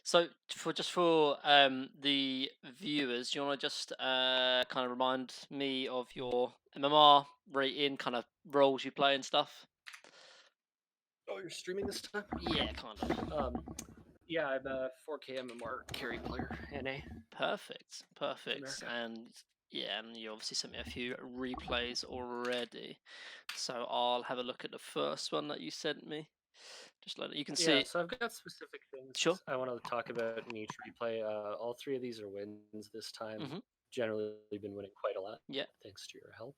So for the viewers, you want to just kind of remind me of your MMR rating, kind of roles you play and stuff. Oh, you're streaming this time? Yeah, kind of. Yeah, I'm a 4K MMR carry player, NA, Perfect, North perfect. America. And yeah, and you obviously sent me a few replays already, so I'll have a look at the first one that you sent me. Just let you can Yeah, see. so I've got specific Sure. things I want to talk about in each replay. All three of these are wins this time. Mhm. Generally been winning quite a lot, Yeah. thanks to your help.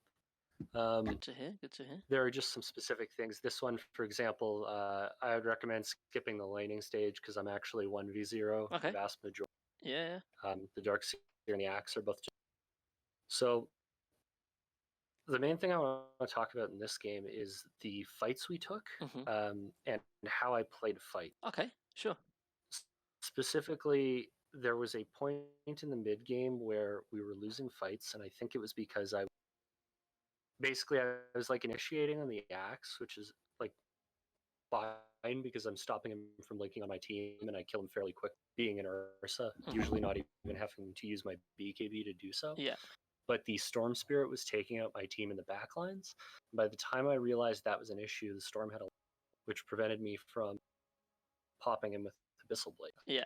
Good to hear. Good to hear. There are just some specific things. This one, for example, I would recommend skipping the laning stage because I'm actually 1v0 the Okay. vast majority. Yeah. The Dark Seer and the Axe are both just... So the main thing I want to talk about in this game is the fights we took, Mhm. and how I played fight. Okay. Sure. Specifically, there was a point in the mid game where we were losing fights, and I think it was because I was like initiating on the Axe, which is like fine because I'm stopping him from linking on my team, and I kill him fairly quick, being an Ursa, usually not even having to use my BKB to do so. Yeah. But the Storm Spirit was taking out my team in the backlines. By the time I realized that was an issue, the Storm had a which prevented me from popping him with Abyssal Blade Yeah.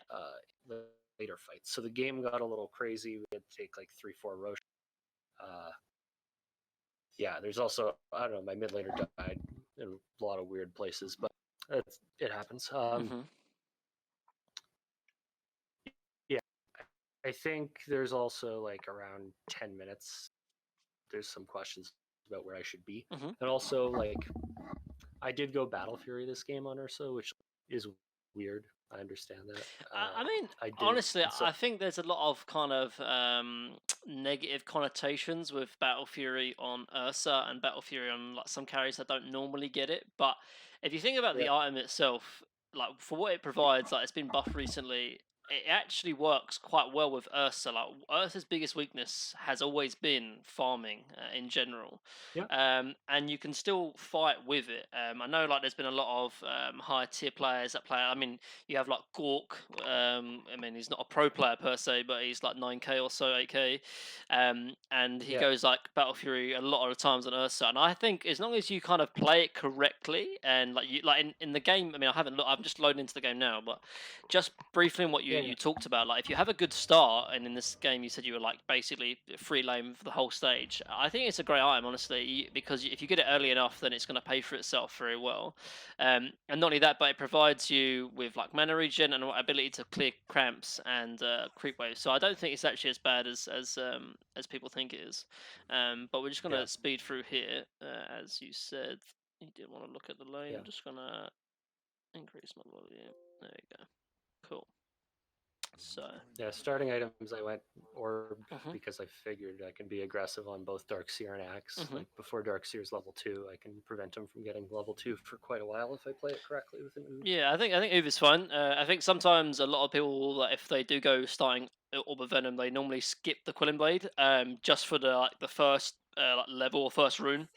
later fights. So the game got a little crazy. We had to take like 3-4 Rosh. Uh, yeah, there's also, I don't know, my mid laner died in a lot of weird places, but it happens. Mhm. Yeah, I think there's also like around 10 minutes. There's some questions about where I should be. Mhm. And also, like, I did go Battle Fury this game on Ursa, which is weird. I understand that. I mean, I did honestly, so. I think there's a lot of kind of negative connotations with Battle Fury on Ursa and Battle Fury on like some carries that don't normally get it. But if you think about Yeah, the item itself, like for what it provides, like it's been buffed recently. It actually works quite well with Ursa. Like Ursa's biggest weakness has always been farming in general, yeah, and you can still fight with it. I know like there's been a lot of higher tier players that play. I mean, you have like Gork. I mean, he's not a pro player per se, but he's like 9k or so, 8k, and he yeah, goes like Battle Fury a lot of the times on Ursa. And I think as long as you kind of play it correctly and like you like in the game. I mean, I haven't looked. I'm just loading into the game now, but just briefly on what you yeah, you yeah. talked about, like if you have a good start, and in this game you said you were like basically free lane for the whole stage. I think it's a great item, honestly, because if you get it early enough, then it's going to pay for itself very well. And not only that, but it provides you with like mana regen and ability to clear cramps and creep waves. So I don't think it's actually as bad as people think it is. But we're just Yeah, gonna speed through here, as you said. You didn't want to look at the lane. yeah. I'm just gonna increase my volume. There you go. Cool. So. Yeah, starting items, I went Orb Mhm. because I figured I can be aggressive on both Darkseer and Axe. Mhm. Like before Darkseer's level 2, I can prevent him from getting level 2 for quite a while if I play it correctly with an Oob. Yeah, I think Uv is fun. I think sometimes a lot of people, like, if they do go starting Orb of Venom, they normally skip the Quilling Blade, just for the first like level or first rune,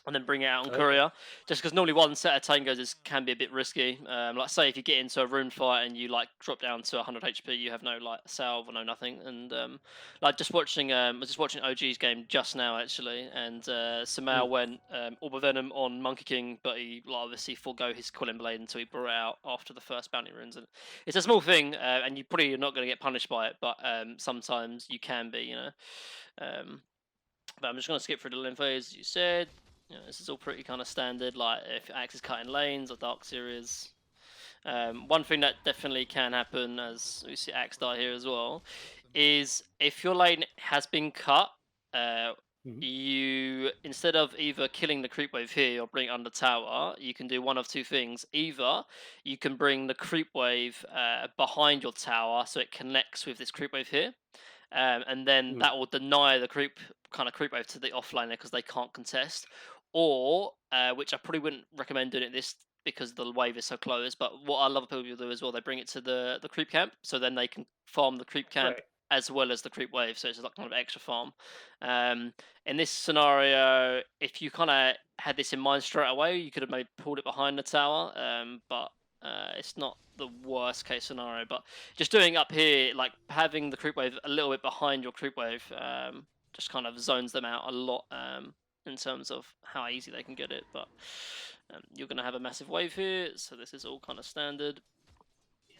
and then bring it out on Okay. courier. Just because normally one set of tangos can be a bit risky. Like say if you get into a rune fight and you like drop down to 100 HP, you have no like salve or no nothing. And like just watching, I was just watching OG's game just now actually, and Hmm. Samao went Orb Venom on Monkey King, but he like, obviously forgo his Quilling Blade until he brought it out after the first bounty runes. And it's a small thing, and you probably are not going to get punished by it, but sometimes you can be, you know. Um, but I'm just going to skip through the lane phase, as you said. You know, this is all pretty kind of standard, like if Axe is cutting lanes or Dark Series. One thing that definitely can happen, as we see Axe die here as well, is if your lane has been cut, uh, Mm-hmm. you, instead of either killing the creep wave here or bring it under tower, you can do one of two things. Either you can bring the creep wave behind your tower so it connects with this creep wave here, and then Mm. that will deny the creep wave to the offlaner because they can't contest. Or, which I probably wouldn't recommend doing it this because the wave is so close. But what I love people do as well, they bring it to the creep camp, so then they can farm the creep camp Right. as well as the creep wave. So it's like kind of extra farm. Um, in this scenario, if you kind of had this in mind straight away, you could have maybe pulled it behind the tower. But It's not the worst case scenario, but just doing up here, like having the creep wave a little bit behind your creep wave, just kind of zones them out a lot in terms of how easy they can get it. But you're going to have a massive wave here, so this is all kind of standard.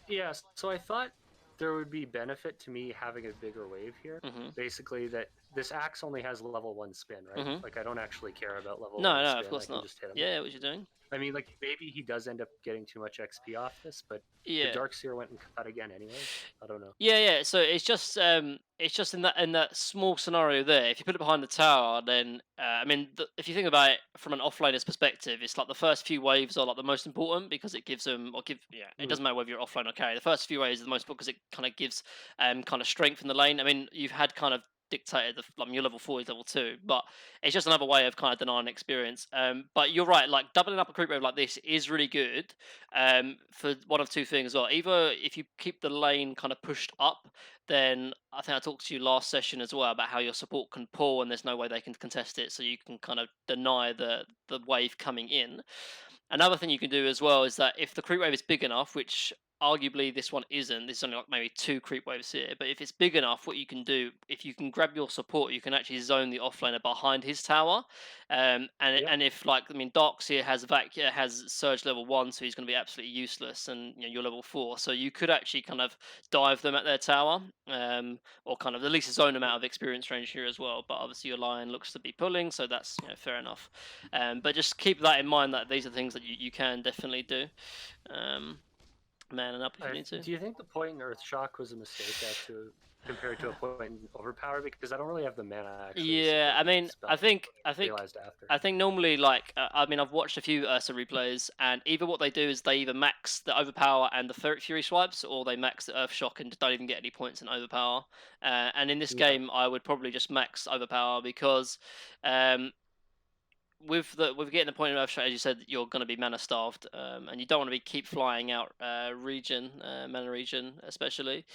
Yeah, so I thought there would be benefit to me having a bigger wave here. Hmm. Basically, that this axe only has level 1 spin, right? Hmm. Like, I don't actually care about level No, 1 no, of spin. I course can not. just hit him. Yeah, what you're doing. I mean, like, maybe he does end up getting too much XP off this, but the Yeah. Dark Seer went and cut again anyways. I don't know. Yeah, yeah. So it's just in that small scenario there. If you put it behind the tower, then I mean, if you think about it from an offlaner's perspective, it's like the first few waves are like the most important because it gives them or give yeah. It Mm, doesn't matter whether you're offline or carry. The first few waves are the most important because it kind of gives kind of strength in the lane. I mean, you've had kind of dictated the like your level 4 is level 2, but it's just another way of kind of denying experience. But you're right, like doubling up a creep wave like this is really good for one of two things as well. Either if you keep the lane kind of pushed up, then I think I talked to you last session as well about how your support can pull and there's no way they can contest it, so you can kind of deny the wave coming in. Another thing you can do as well is that if the creep wave is big enough, which arguably this one isn't, there's only like maybe two creep waves here, but if it's big enough, what you can do, if you can grab your support, you can actually zone the offlaner behind his tower. yeah. And if like I mean, Darks here has Surge level 1, so he's going to be absolutely useless, and you know, you're level 4, so you could actually kind of dive them at their tower, or kind of at least zone them out of experience range here as well. But obviously your lion looks to be pulling, so that's fair enough. But just keep that in mind that these are things that you can definitely do. Um, Man up if you need to. Do you think the point in Earth Shock was a mistake compared to a point in Overpower? Because I don't really have the mana actually to Yeah, support I the mean, spell. Realized after. I think normally, like, I mean, I've watched a few Ursa replays, and either what they do is they either max the overpower and the Ferret Fury swipes, or they max the Earth Shock and don't even get any points in overpower. And in this Yeah, game, I would probably just max overpower because, um, with getting the point of Earth Shock, as you said, you're going to be mana starved, and you don't want to be keep flying out mana region especially,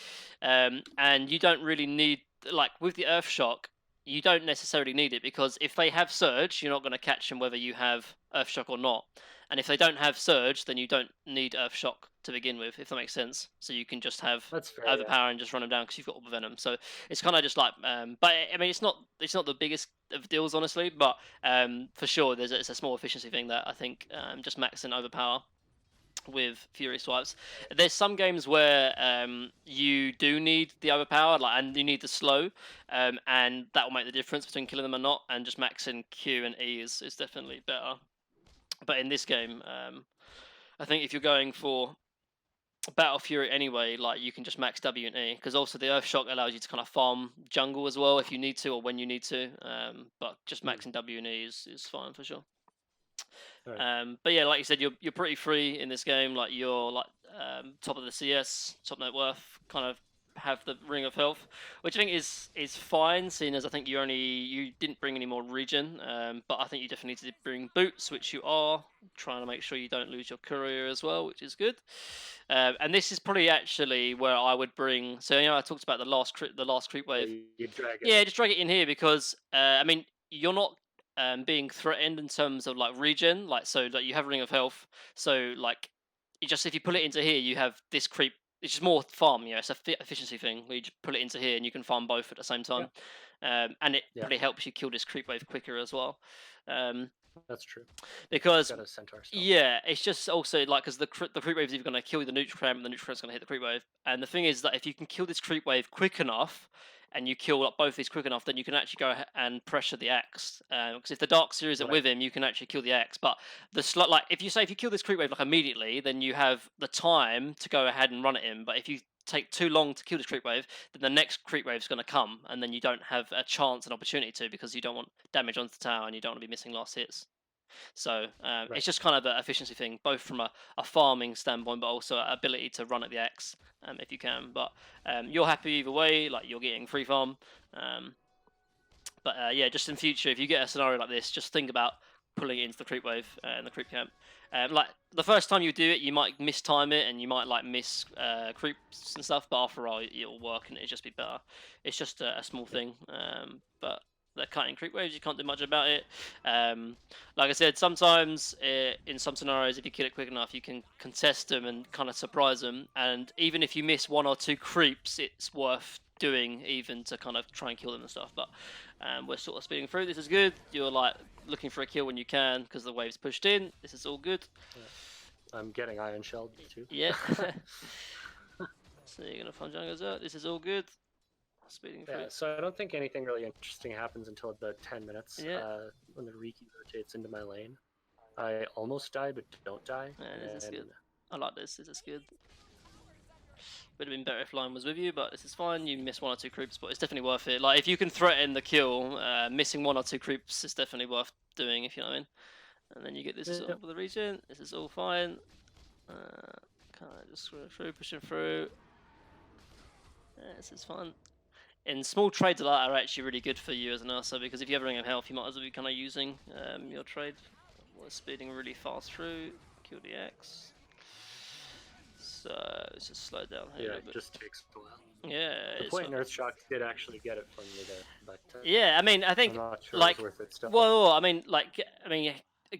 and you don't really need like with the Earth Shock, you don't necessarily need it because if they have Surge, you're not going to catch them whether you have Earth Shock or not, and if they don't have Surge, then you don't need Earth Shock to begin with, if that makes sense. So you can just have that's fair. Yeah, overpower and just run them down because you've got Orb Venom. So it's kind of just like, but I mean, it's not the biggest of deals honestly, but for sure, it's a small efficiency thing that I think just maxing overpower with Fury swipes. There's some games where you do need the overpower, like, and you need the slow, and that will make the difference between killing them or not. And just maxing Q and E is definitely better. But in this game, I think if you're going for Battle Fury anyway, like you can just max W and E because also the Earth Shock allows you to kind of farm jungle as well if you need to or when you need to. But just mm, maxing W and E is fine for sure. right. But yeah, like you said, you're pretty free in this game. Like you're like top of the CS, top net worth, kind of have the ring of health, which I think is fine, seeing as I think you didn't bring any more regen. But I think you definitely need to bring boots, which you are trying to make sure you don't lose your courier as well, which is good. And this is probably actually where I would bring. So I talked about the last creep Yeah, wave. you drag it. Yeah, just drag it in here because I mean you're not being threatened in terms of like regen, like so like you have ring of health, so like you just if you pull it into here, you have this creep. It's just more farm, it's a efficiency thing where you just pull it into here and you can farm both at the same Yeah, time, and it yeah, probably helps you kill this creep wave quicker as well, um, that's true. It's because got a centaur spell. yeah, it's just also like because the creep wave is either going to kill the neutral cramp, and the neutral cramp's going to hit the creep wave. And the thing is that if you can kill this creep wave quick enough, and you kill like, both these quick enough, then you can actually go and pressure the axe. Because if the Dark Series isn't Right. with him, you can actually kill the axe. But like if you kill this creep wave like immediately, then you have the time to go ahead and run at him. But if you take too long to kill this creep wave, then the next creep wave is going to come, and then you don't have a chance and opportunity to because you don't want damage onto the tower and you don't want to be missing last hits. So Right. it's just kind of an efficiency thing, both from a farming standpoint, but also ability to run at the X if you can. But you're happy either way, like you're getting free farm. Um, but yeah, just in future, if you get a scenario like this, just think about pulling it into the creep wave and the creep camp. Like the first time you do it, you might mistime it and you might like miss creeps and stuff, but after all, it'll work and it'll just be better. It's just a small Yeah. thing, but they're cutting creep waves. You can't do much about it. Like I said, sometimes in some scenarios, if you kill it quick enough, you can contest them and kind of surprise them. And even if you miss 1 or 2 creeps, it's worth doing even to kind of try and kill them and stuff. But we're sort of speeding through. This is good. You're like looking for a kill when you can because the wave's pushed in. This is all good. Yeah. I'm getting iron shelled too. Yeah. So you're gonna find jungles out. This is all good. Speeding through. Yeah, so I don't think anything really interesting happens until about 10 minutes. Yeah. When the Riki rotates into my lane. I almost die, but don't die. Yeah, this is good. I like this. This is good. Would have been better if Lion was with you, but this is fine. You miss 1 or 2 creeps, but it's definitely worth it. Like if you can threaten the kill, missing 1 or 2 creeps is definitely worth doing. If you know what I mean. And then you get this Yeah. for the region. This is all fine. Kind of just screwing through, pushing through. Yeah, this is fun. And small trades like that are actually really good for you as an Ursa, because if you have running of health, you might as well be kind of using your trade. We're speeding really fast through. Kill the X. So let's just slow down here. Yeah, it just takes a while. Yeah. The point in Earthshock did actually get it from me there, but yeah, I mean, I think I'm not sure like it's worth it still. well, I mean,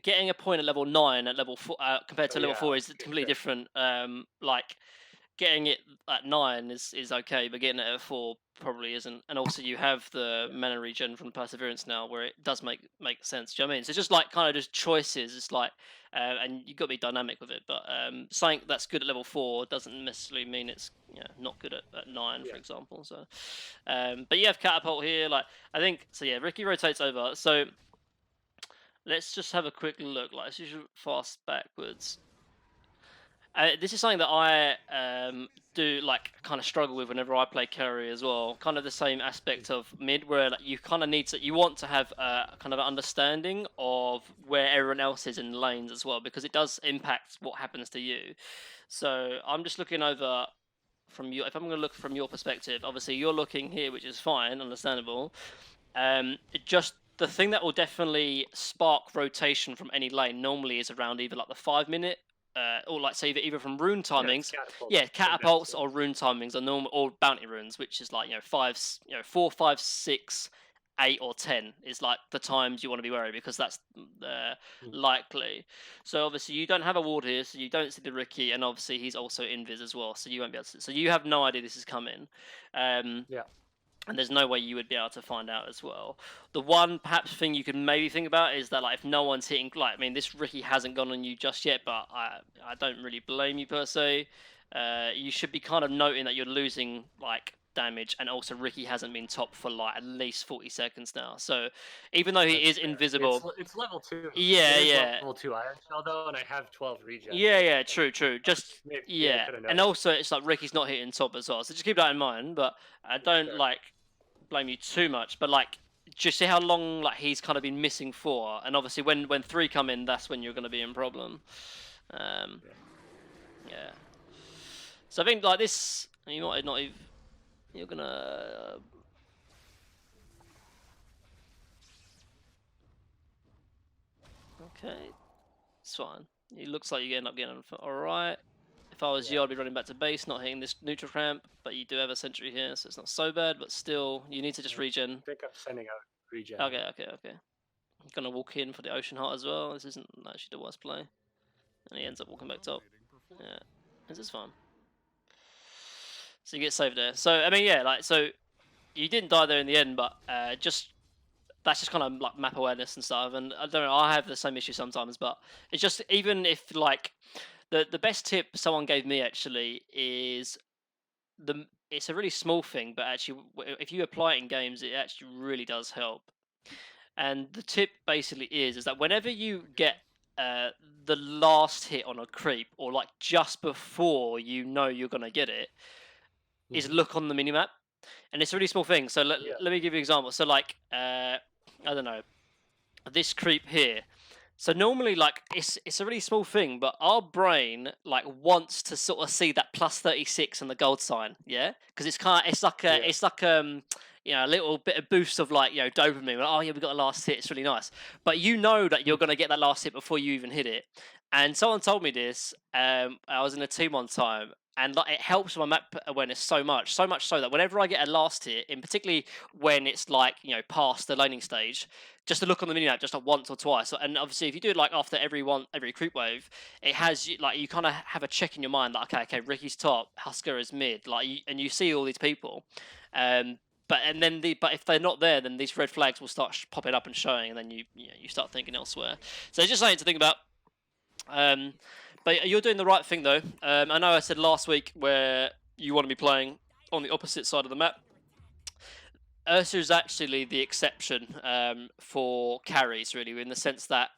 getting a point at level 9 at level 4 compared to level 4 is completely different. Like getting it at 9 is okay, but getting it at 4 probably isn't. And also you have the mana regen from Perseverance now, where it does make sense. Do you know what I mean? So it's just like kind of just choices. It's like, and you've got to be dynamic with it. But something that's good at level 4 doesn't necessarily mean it's not good at 9, for example. So, but you have catapult here. Like I think so. Yeah, Riki rotates over. So let's just have a quick look. Like let's just fast backwards. This is something that I do like kind of struggle with whenever I play carry as well. Kind of the same aspect of mid, where like, you kind of need to, you want to have kind of an understanding of where everyone else is in lanes as well, because it does impact what happens to you. So I'm just looking over from you. If I'm going to look from your perspective, obviously you're looking here, which is fine, understandable. Just the thing that will definitely spark rotation from any lane normally is around either like the 5 minute. Or like say either from rune timings, catapults or rune timings are normal, or bounty runes, which is like 4, 5, 6, 8, or 10 is like the times you want to be wary, because that's likely. So obviously you don't have a ward here, so you don't see the Riki, and obviously he's also invis as well, so you won't be able to. So you have no idea this is coming. And there's no way you would be able to find out as well. The one perhaps thing you could maybe think about is that like if no one's hitting, like I mean this Riki hasn't gone on you just yet, but I don't really blame you per se. You should be kind of noting that you're losing like damage, and also Riki hasn't been top for like at least 40 seconds now. So even though he is invisible, it's level 2. Yeah. Level 2 Iron Shell though, and I have 12 regen. Yeah, true. Just maybe and also it's like Ricky's not hitting top as well, so just keep that in mind. But I don't blame you too much, but like just see how long like he's kind of been missing for, and obviously when 3 come in, that's when you're going to be in problem. Yeah. So I think like this, you might not even, you're gonna okay, it's fine. It looks like you end up getting all right. If I was you, I'd be running back to base, not hitting this neutral cramp, but you do have a sentry here, so it's not so bad, but still, you need to just regen. I think I'm sending out regen. Okay. I'm gonna walk in for the Ocean Heart as well. This isn't actually the worst play. And he ends up walking back top. Yeah, this is fine. So you get saved there. So, I mean, yeah, like, so you didn't die there in the end, but that's just kind of like map awareness and stuff. And I don't know, I have the same issue sometimes, but it's just, even if like, the best tip someone gave me actually is it's a really small thing, but actually if you apply it in games, it actually really does help. And the tip basically is that whenever you get the last hit on a creep, or like just before you know you're gonna get it, is look on the minimap. And it's a really small thing. So let me give you an example. So like I don't know, this creep here. So normally, like it's a really small thing, but our brain like wants to sort of see that plus 36 and the gold sign, yeah, because it's like a little bit of boost of like dopamine. Like, oh yeah, we got a last hit. It's really nice, but you know that you're gonna get that last hit before you even hit it. And someone told me this. I was in a team one time, and like, it helps my map awareness so much so that whenever I get a last hit, in particularly when it's like past the laning stage, just to look on the mini map just like once or twice. And obviously, if you do it like after every creep wave, it has like you kind of have a check in your mind like okay, Ricky's top, Husker is mid, like and you see all these people, um, but if they're not there, then these red flags will start popping up and showing, and then you start thinking elsewhere. So it's just something to think about. But you're doing the right thing though. I know I said last week where you want to be playing on the opposite side of the map. Ursa is actually the exception for carries, really, in the sense that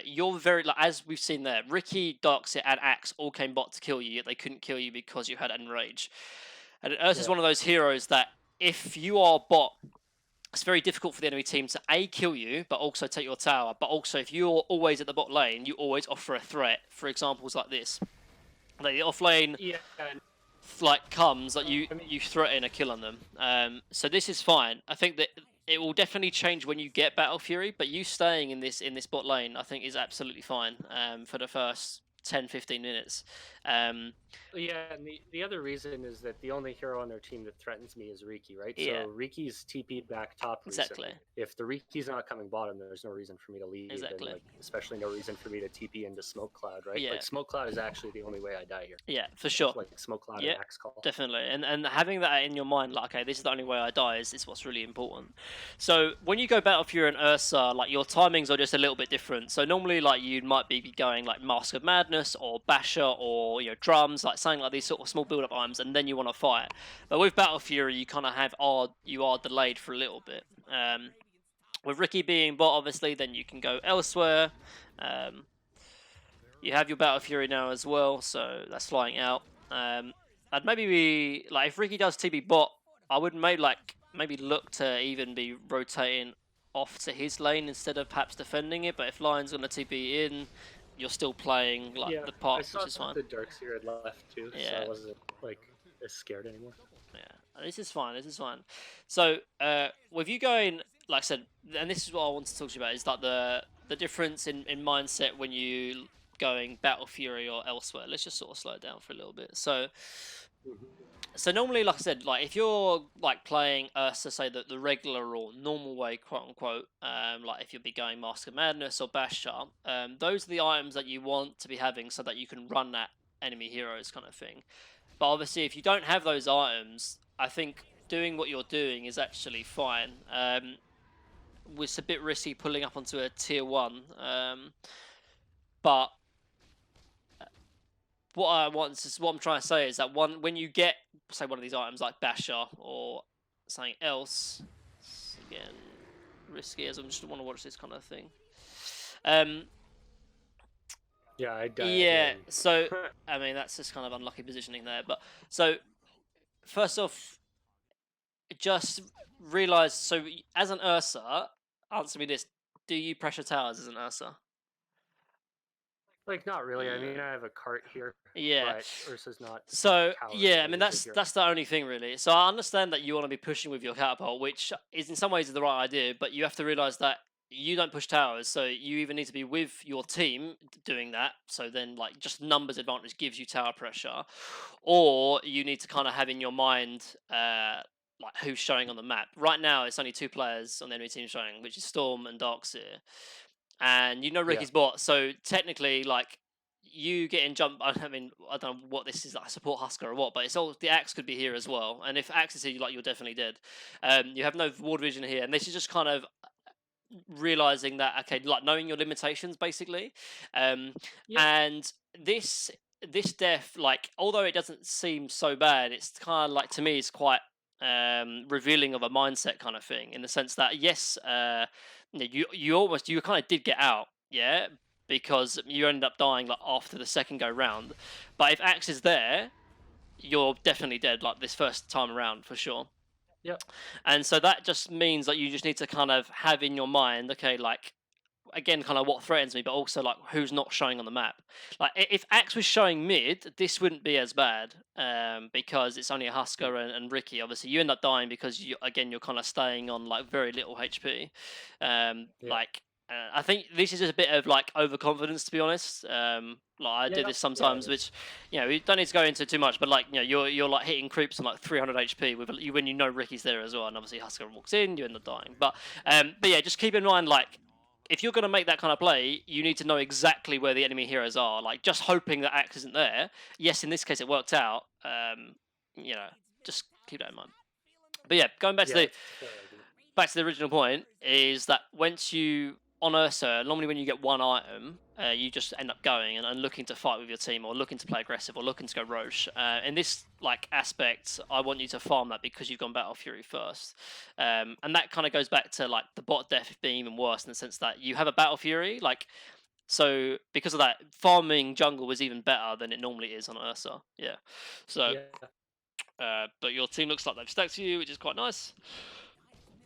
you're very, like, as we've seen there, Ricky, Darkseid, and Axe all came bot to kill you, yet they couldn't kill you because you had Enrage. And Ursa is Yeah. one of those heroes that if you are bot, it's very difficult for the enemy team to A, kill you, but also take your tower. But also, if you're always at the bot lane, you always offer a threat. For examples like this. Like the off lane Yeah. And like comes, like I mean, you threaten a kill on them. So this is fine. I think that it will definitely change when you get Battle Fury, but you staying in this bot lane, I think, is absolutely fine for the first 10-15 minutes. yeah, and the other reason is that the only hero on their team that threatens me is Riki, right? Yeah, So Riki's TP'd back top exactly, recently. If the Riki's not coming bottom, there's no reason for me to leave, exactly. and like especially no reason for me to TP into Smoke Cloud, right? Yeah. Like Smoke Cloud is actually the only way I die here. Yeah, for sure. Like Smoke Cloud Yeah, and Axe Call. definitely. And having that in your mind, like, okay, this is the only way I die, is what's really important. So when you go Battle Fury and Ursa, like your timings are just a little bit different. So normally, like you might be going like Mask of Madness or Basher or drums, like something like these sort of small build-up items, and then you want to fight. But with Battle Fury, you kind of you are delayed for a little bit. With Ricky being bot, obviously, then you can go elsewhere. You have your Battle Fury now as well, so that's flying out. I'd maybe be like if Ricky does TB bot, I would maybe look to even be rotating off to his lane instead of perhaps defending it. But if Lion's gonna TB in, you're still playing like Yeah, the I part, saw which is fine. the Darkseer had left too, so Yeah. I wasn't like as scared anymore. Yeah, this is fine. This is fine. So, with you going, like I said, and this is what I want to talk to you about, is like the difference in mindset when you going Battle Fury or elsewhere. Let's just sort of slow it down for a little bit. So, normally, like I said, like if you're like playing Ursa, say the regular or normal way, quote unquote, like if you'll be going Mask of Madness or Basher, those are the items that you want to be having so that you can run at enemy heroes kind of thing. But obviously, if you don't have those items, I think doing what you're doing is actually fine. It's a bit risky pulling up onto a tier 1. But what I'm trying to say is that when you get, say, one of these items like Basher or something else, again, risky as I just want to watch this kind of thing. Yeah, I died. Yeah, so I mean that's just kind of unlucky positioning there. But so first off, just realize. So as an Ursa, answer me this: do you pressure towers as an Ursa? Like not really. I mean, I have a cart here. Yeah. But Ursa's not. So Tower yeah, I mean related that's the only thing really. So I understand that you want to be pushing with your catapult, which is in some ways the right idea, but you have to realize that you don't push towers, so you either need to be with your team doing that. So then, like, just numbers advantage gives you tower pressure, or you need to kind of have in your mind like who's showing on the map. Right now, it's only 2 players on the enemy team showing, which is Storm and Darkseer, and Ricky's bot. So technically, like, you getting jump. I mean, I don't know what this is, like support Husker or what, but it's all the Axe could be here as well. And if Axe is here, like, you're definitely dead. You have no ward vision here, and this is just kind of realizing that, okay, like knowing your limitations basically. And this death, like, although it doesn't seem so bad, it's kind of like, to me, it's quite revealing of a mindset kind of thing, in the sense that yes, you kind of did get out, yeah, because you ended up dying like after the second go round. But if Axe is there, you're definitely dead, like this first time around for sure. Yep. And so that just means that you just need to kind of have in your mind, okay, like, again, kind of what threatens me, but also like who's not showing on the map. Like if Axe was showing mid, this wouldn't be as bad, because it's only a Husker and Ricky. Obviously, you end up dying because you're kind of staying on like very little HP. Like I think this is just a bit of like overconfidence, to be honest. Like I do Yeah, this yeah, it sometimes, is. which you don't need to go into too much, but like you're like hitting creeps on like 300 HP with you when you know Ricky's there as well, and obviously Husker walks in, you end up dying. But yeah, just keep in mind like if you're going to make that kind of play, you need to know exactly where the enemy heroes are. Like just hoping that Axe isn't there. Yes, in this case it worked out. You know, just keep that in mind. But yeah, going back to Yeah, the that's a fair argument. original point is that once you on Ursa, normally when you get one item, you just end up going and looking to fight with your team, or looking to play aggressive, or looking to go Roche. In this like aspect, I want you to farm that because you've gone Battle Fury first, and that kind of goes back to like the bot death being even worse in the sense that you have a Battle Fury, like so because of that, farming jungle was even better than it normally is on Ursa. Yeah, so Yeah, but your team looks like they've stacked to you, which is quite nice.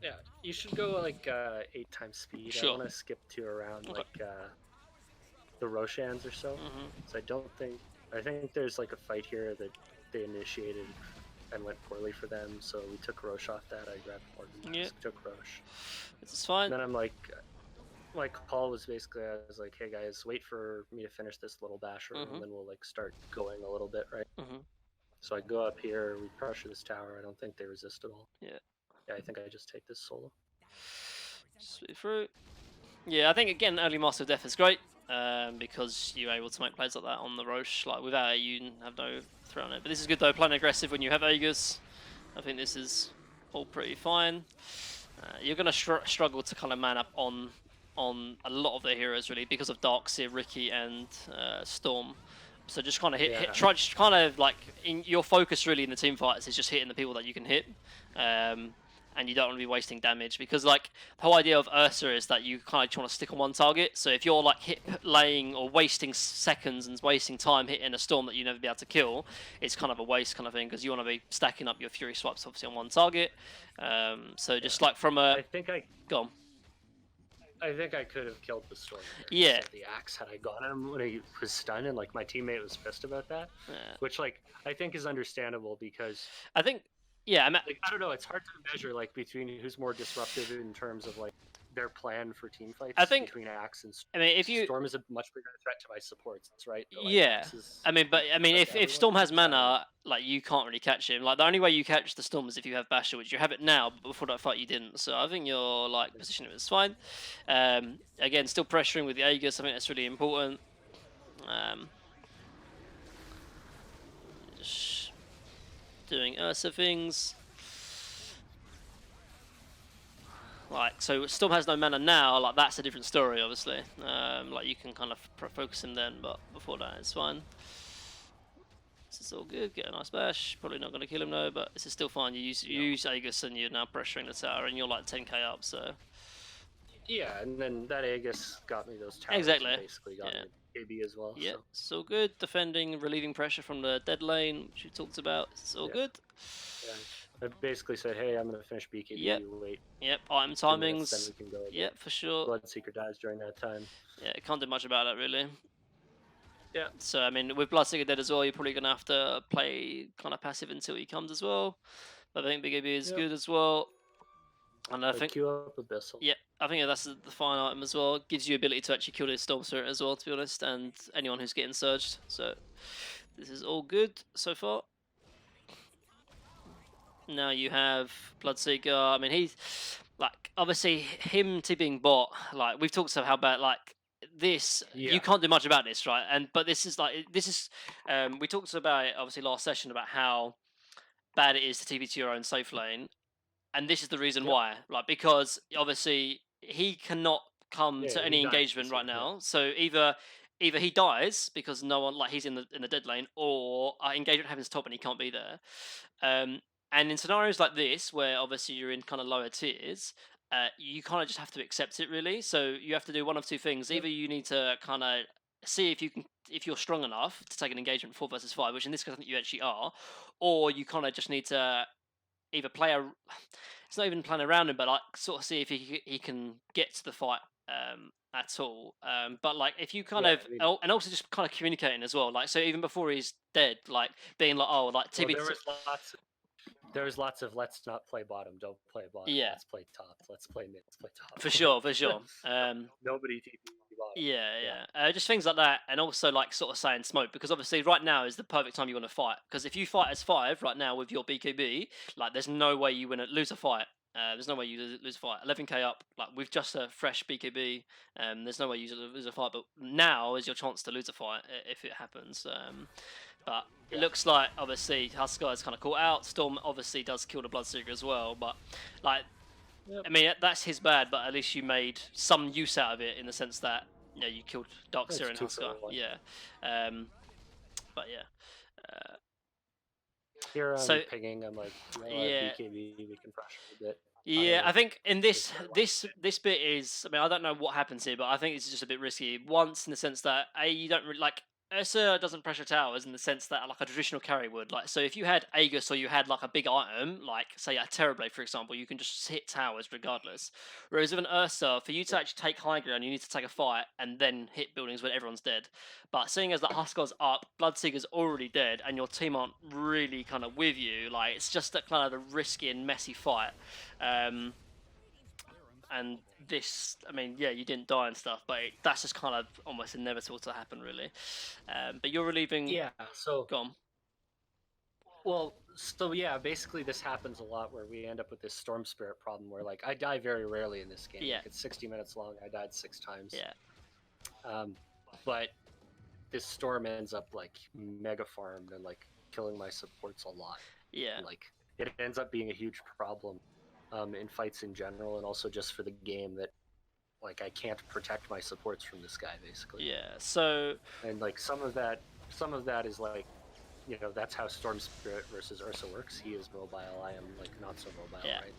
yeah. You should go like 8 times speed. I Sure. want to skip to around Okay. like the Roshans or so. Hmm. So I don't think I think there's like a fight here that they initiated and went poorly for them. So we took Roche off that. I grabbed Morgan Yeah, Mask, took Roche. it's fine. And then I'm like, my call was basically I was like, hey guys, wait for me to finish this little basher, Hmm. and then we'll like start going a little bit, right? Hmm. So I go up here, we pressure this tower. I don't think they resist at all. Yeah. Yeah, I think I just take this solo. Sweet through. Yeah, I think again early Master of Death is great because you're able to make plays like that on the Roche. Like without it, you have no threat on it. But this is good though, playing aggressive when you have Aegis. I think this is all pretty fine. You're going to struggle to kind of man up on a lot of their heroes really because of Darkseer, Ricky, and Storm. So just kind of try just kind of like in your focus really in the team fights is just hitting the people that you can hit. And you don't want to be wasting damage because like the whole idea of Ursa is that you kind of want to stick on one target. So if you're like hit laying or wasting seconds and wasting time hitting a storm that you never be able to kill, it's kind of a waste kind of thing because you want to be stacking up your fury swipes obviously on one target. So just like from a I think I go on. I think I could have killed the storm there. Yeah. Instead of the axe had I got him when he was stunned, and like my teammate was pissed about that, Yeah. which like I think is understandable because I think yeah, like I don't know, it's hard to measure like between who's more disruptive in terms of like their plan for team fights I think between axe and I mean if you storm is a much bigger threat to my supports, right? But, like, yeah, Axe is I mean, but I mean, threat to if everyone. Storm has So I don't know. mana, like you can't really catch him. Like the only way you catch the Storm is if you have Basher, which you have it now, but before that fight you didn't. So I think your like position is fine. Again, still pressuring with the Aegis. I think that's really important. Just doing Ursa things. Like so, Storm has no mana now. Like that's a different story, obviously. Like you can kind of focus him then, but before that, it's fine. This is all good. Get a nice bash. Probably not going to kill him though, but this is still fine. You use Aegis and you're now pressuring the tower, and you're like 10k up. So Yeah, and then that Aegis got me those towers. exactly. And basically got me KB as well. Yeah, So. it's all good. Defending, relieving pressure from the dead lane, which we talked about. It's all good. Yeah. I basically said, hey, I'm going to finish BKB, Yep. you wait. Yep, item 2 minutes, timings. then we can go. Yep, for sure. Bloodseeker dies during that time. Yeah, can't do much about that really. Yeah. So I mean, with Bloodseeker dead as well, you're probably gonna have to play kind of passive until he comes as well. But I think BKB is good as well. And I think queue up Abyssal. yeah, I think that's the fine item as well. It gives you ability to actually kill this Storm Spirit as well, to be honest, and anyone who's getting surged. So this is all good so far. Now you have Bloodseeker. I mean, he's like obviously him being bot. Like we've talked about how bad like this. Yeah. You can't do much about this, right? And but this is we talked about it obviously last session about how bad it is to TP to your own safe lane, and this is the reason why. Like because obviously he cannot come to any engagement right now. So either he dies because no one like he's in the dead lane, or engagement happens top and he can't be there. And in scenarios like this, where obviously you're in kind of lower tiers, you kind of just have to accept it, really. So you have to do one of two things. Either you need to kind of see if you're strong enough to take an engagement 4 versus 5, which in this case I think you actually are, or you kind of just need to either play a. It's not even playing around him, but like sort of see if he can get to the fight at all. But like if you kind of and also just kind of communicating as well. Like so even before he's dead, like being like, oh, like TB. There was lots. There's lots of let's not play bottom, don't play bottom, Yeah, let's play top, let's play mid, let's play top. for sure, for no, sure. nobody TP bottom. Yeah, Yeah, yeah. Just things like that, and also like sort of saying smoke because obviously right now is the perfect time you want to fight. Because if you fight as five right now with your BKB, like there's no way you lose a fight. There's no way you lose a fight. 11k up, like with just a fresh BKB, there's no way you lose a fight. But now is your chance to lose a fight if it happens. But it yeah. looks like obviously Huskar is kind of caught out. Storm obviously does kill the Bloodseeker as well, but like Yep. I mean, that's his bad, but at least you made some use out of it in the sense that you killed Darkseer It's and 2 for Huskar. 1. Yeah, um, but yeah. Here I'm So pinging. I'm like, I have yeah, BKB. We can pressure a bit. yeah. I Higher. think in Just this get one. this bit is. I mean, I don't know what happens here, but I think it's just a bit risky. Once in the sense that you don't really like. Ursa doesn't pressure towers in the sense that like a traditional carry would. Like, so if you had Aegis or you had like a big item, like say a Terrorblade for example, you can just hit towers regardless. Whereas with an Ursa, for you to Yeah. actually take high ground, you need to take a fight and then hit buildings when everyone's dead. But seeing as that Huskar's up, Bloodseeker's already dead, and your team aren't really kind of with you, like it's just that kind of a risky and messy fight. Um, and this, I mean, yeah, you didn't die and stuff, but that's just kind of almost inevitable to happen, really. But you're relieving. Yeah. So, Gone. yeah, basically this happens a lot where we end up with this Storm Spirit problem where like I die very rarely in this game. Yeah, Like it's 60 minutes long. I died 6 times. yeah, But this storm ends up like mega farmed and like killing my supports a lot. yeah, And, like it ends up being a huge problem in fights in general, and also just for the game that like I can't protect my supports from this guy basically. yeah. So And like some of that is like, that's how Storm Spirit versus Ursa works. He is mobile. I am like not so mobile, yeah, right?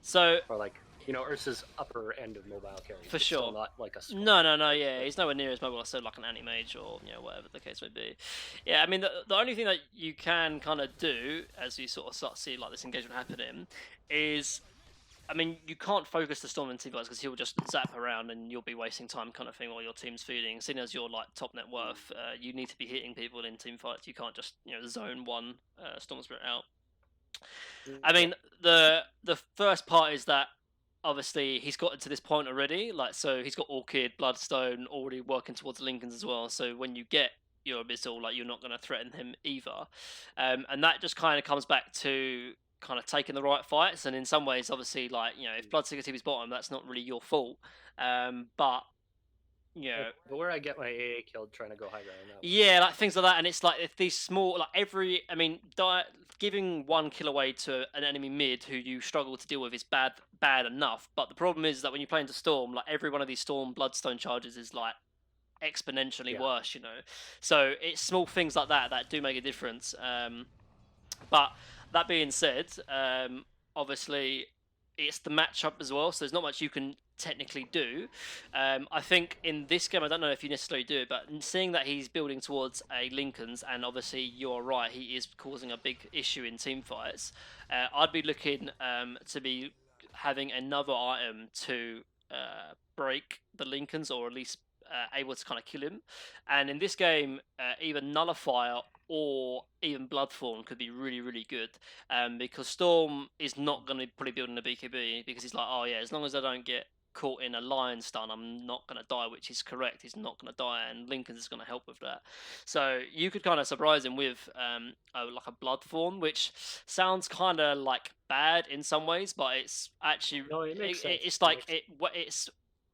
so Or like Ursa's upper end of mobile carries, for but still sure. not like a Storm. No, no, no. Right? Yeah, Like, he's nowhere near as mobile as so like an anti-mage or whatever the case may be. Yeah, I mean the only thing that you can kind of do as you sort of start to see like this engagement happening is I mean, you can't focus the Storm in team fights because he'll just zap around and you'll be wasting time, kind of thing, while your team's feeding. Seeing as you're like top net worth, you need to be hitting people in team fights. You can't just zone one Storm Spirit out. I yeah, mean, the first part is that obviously he's gotten to this point already. Like, so he's got Orchid, Bloodstone already working towards Lincolns as well. So when you get your Abyssal, like you're not going to threaten him either. And that just kind of comes back to kind of taking the right fights. And in some ways, obviously, like if Bloodseeker TV's bottom, that's not really your fault. But you know, but where I get my AA killed trying to go high ground, that was yeah, like things like that, and it's like if these small, like I mean, giving 1 kill away to an enemy mid who you struggle to deal with is bad enough. But the problem is that when you play into Storm, like every one of these Storm Bloodstone charges is like exponentially yeah. worse, So it's small things like that that do make a difference. But that being said, obviously it's the matchup as well, so there's not much you can technically do. I think in this game, I don't know if you necessarily do it, but seeing that he's building towards a Lincoln's, and obviously you're right, he is causing a big issue in team fights. I'd be looking to be having another item to break the Lincolns, or at least able to kind of kill him. And in this game, either Nullifier or even Bloodthorn could be really, really good. Because Storm is not going to probably build in a BKB because he's like, oh yeah, as long as I don't get caught in a lion stun, I'm not going to die, which is correct. He's not going to die, and Lincoln's is going to help with that. So you could kind of surprise him with like a Bloodthorn, which sounds kind of like bad in some ways, but it's actually No, it makes sense. it's like it's.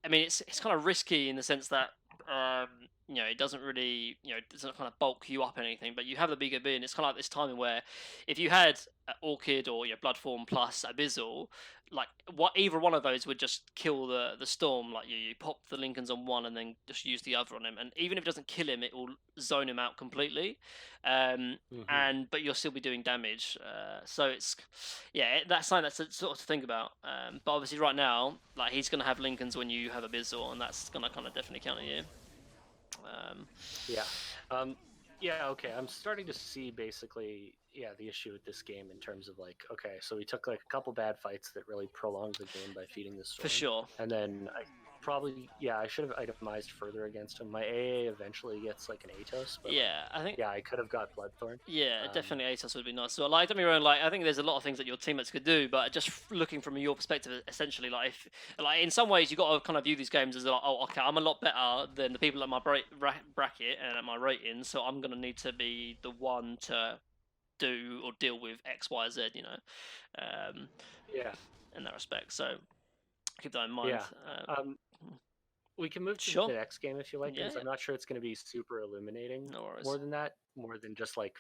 I mean, it's kind of risky in the sense that it doesn't really, it doesn't kind of bulk you up or anything, but you have the BKB, and it's kind of like this timing where if you had Orchid or Bloodform plus Abyssal, like either one of those would just kill the Storm. Like you pop the Lincolns on one and then just use the other on him, and even if it doesn't kill him, it will zone him out completely. But you'll still be doing damage. So it's that's something that's sort of to think about. But obviously right now, like he's gonna have Lincolns when you have Abyssal, and that's gonna kind of definitely counter you. Yeah. Yeah, okay. I'm starting to see basically, the issue with this game in terms of like, okay, so we took like a couple bad fights that really prolonged the game by feeding the storm. For sure. And then probably, yeah, I should have itemized further against him. My AA eventually gets like an Atos, but like, Yeah, I think yeah, I could have got Bloodthorn. yeah, Um, definitely ASOS would be nice. So, like, don't be wrong, like, I think there's a lot of things that your teammates could do, but just looking from your perspective, essentially, like, if, like, in some ways, you got to kind of view these games as like, oh, okay, I'm a lot better than the people at my bracket and at my rating, so I'm gonna need to be the one to do or deal with X, Y, Z, um, yeah, in that respect. So keep that in mind. yeah. Um, we can move to Sure. the next game if you like, Yeah, because yeah. I'm not sure it's going to be super illuminating No more worries. than that, more than just like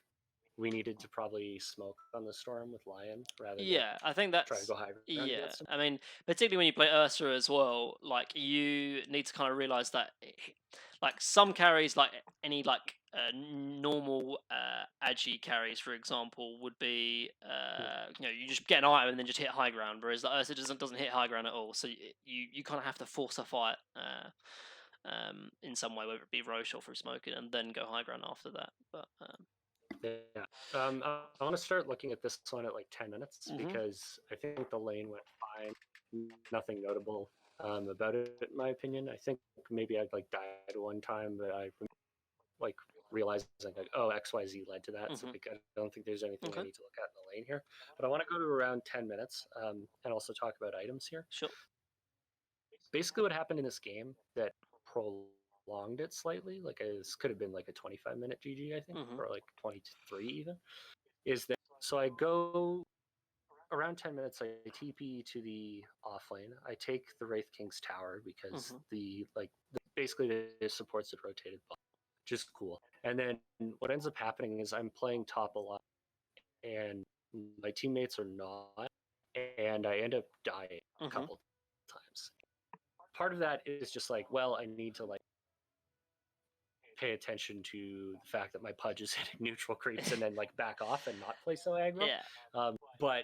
we needed to probably smoke on the storm with Lion rather than Yeah, I think try to that's go high ground yeah. against him. I mean, particularly when you play Ursa as well, like you need to kind of realize that, like some carries, like any like normal agi carries, for example, would be Yeah, you just get an item and then just hit high ground, whereas the Ursa doesn't hit high ground at all. So you kind of have to force a fight. In some way, whether it be Roche or through smoking, and then go high ground after that. But yeah. I want to start looking at this one at like 10 minutes mhm, because I think the lane went fine. Nothing notable about it, in my opinion. I think maybe I'd like died one time, but I like realizing like, oh, XYZ led to that. So mhm, like, I don't think there's anything I okay, need to look at in the lane here. But I want to go to around 10 minutes and also talk about items here. sure, Basically, what happened in this game that prolonged it slightly, like this could have been like a 25-minute GG, I think, mhm, or like 23 even, is that so I go around 10 minutes, I TP to the off lane. I take the Wraith King's tower because mhm, basically the supports had rotated, which is cool. And then what ends up happening is I'm playing top a lot and my teammates are not, and I end up dying a mhm, couple times. Part of that is just like, well, I need to like pay attention to the fact that my pudge is hitting neutral creeps and then like back off and not play so aggro. yeah, But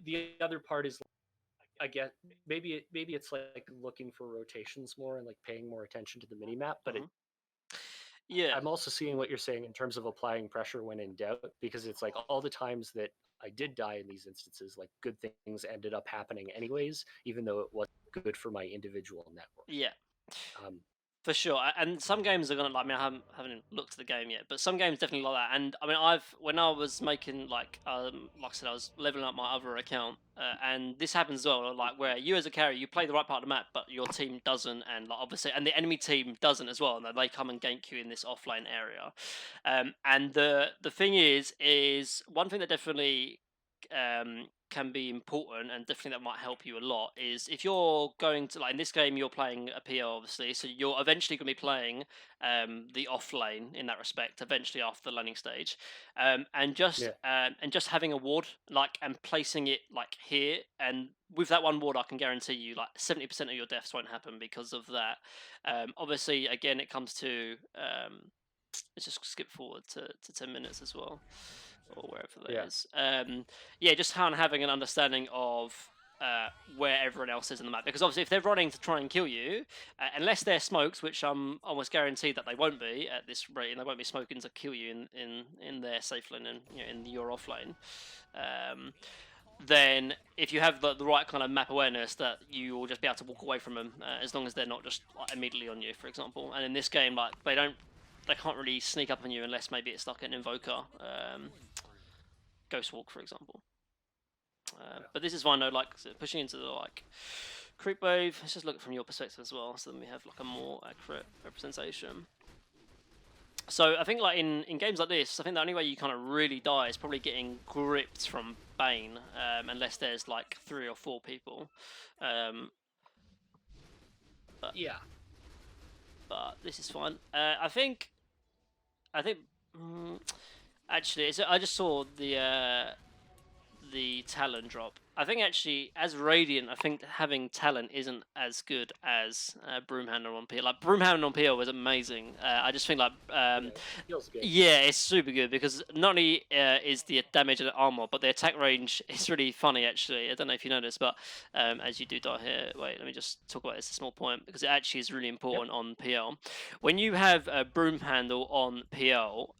the other part is I get maybe it's like looking for rotations more and like paying more attention to the mini map, but mhm, yeah. I'm also seeing what you're saying in terms of applying pressure when in doubt because it's like all the times that I did die in these instances, like good things ended up happening anyways, even though it wasn't good for my individual network. Yeah, Um, for sure. And some games are gonna like. I mean, I haven't looked at the game yet, but some games definitely like that. And I mean, when I was making like I said, I was leveling up my other account, and this happens as well. Like where you as a carry, you play the right part of the map, but your team doesn't, and like obviously, and the enemy team doesn't as well. And they come and gank you in this offlane area. And the thing is one thing that definitely can be important and definitely that might help you a lot is if you're going to like in this game you're playing a PO obviously, so you're eventually going to be playing the off lane in that respect eventually after the laning stage, yeah, and just having a ward like and placing it like here, and with that one ward I can guarantee you like 70% of your deaths won't happen because of that. Obviously again it comes to let's just skip forward to 10 minutes as well, or wherever that yeah, is. Yeah, just kind of having an understanding of where everyone else is in the map. Because obviously, if they're running to try and kill you, unless they're smokes, which I'm almost guaranteed that they won't be at this rate, and they won't be smoking to kill you in their safe lane and in your off lane. Then if you have the right kind of map awareness, that you will just be able to walk away from them as long as they're not just like, immediately on you, for example. And in this game, like they can't really sneak up on you unless maybe it's like an invoker, ghost walk, for example. But this is fine though, like pushing into the like creep wave. Let's just look from your perspective as well, so then we have like a more accurate representation. So I think like in games like this, I think the only way you kind of really die is probably getting gripped from Bane, unless there's like 3 or 4 people. Um, but yeah, but this is fine. I think mm, actually, I just saw the Talon drop. I think actually, as Radiant, I think having Talon isn't as good as Broomhandle on PL. Like Broomhandle on PL was amazing. I just think like yeah, it feels good. yeah, it's super good because not only is the damage and armor, but the attack range is really funny actually. I don't know if you noticed, but as you do die here, wait, let me just talk about this a small point because it actually is really Yep. important on PL. When you have a broom handle on PL,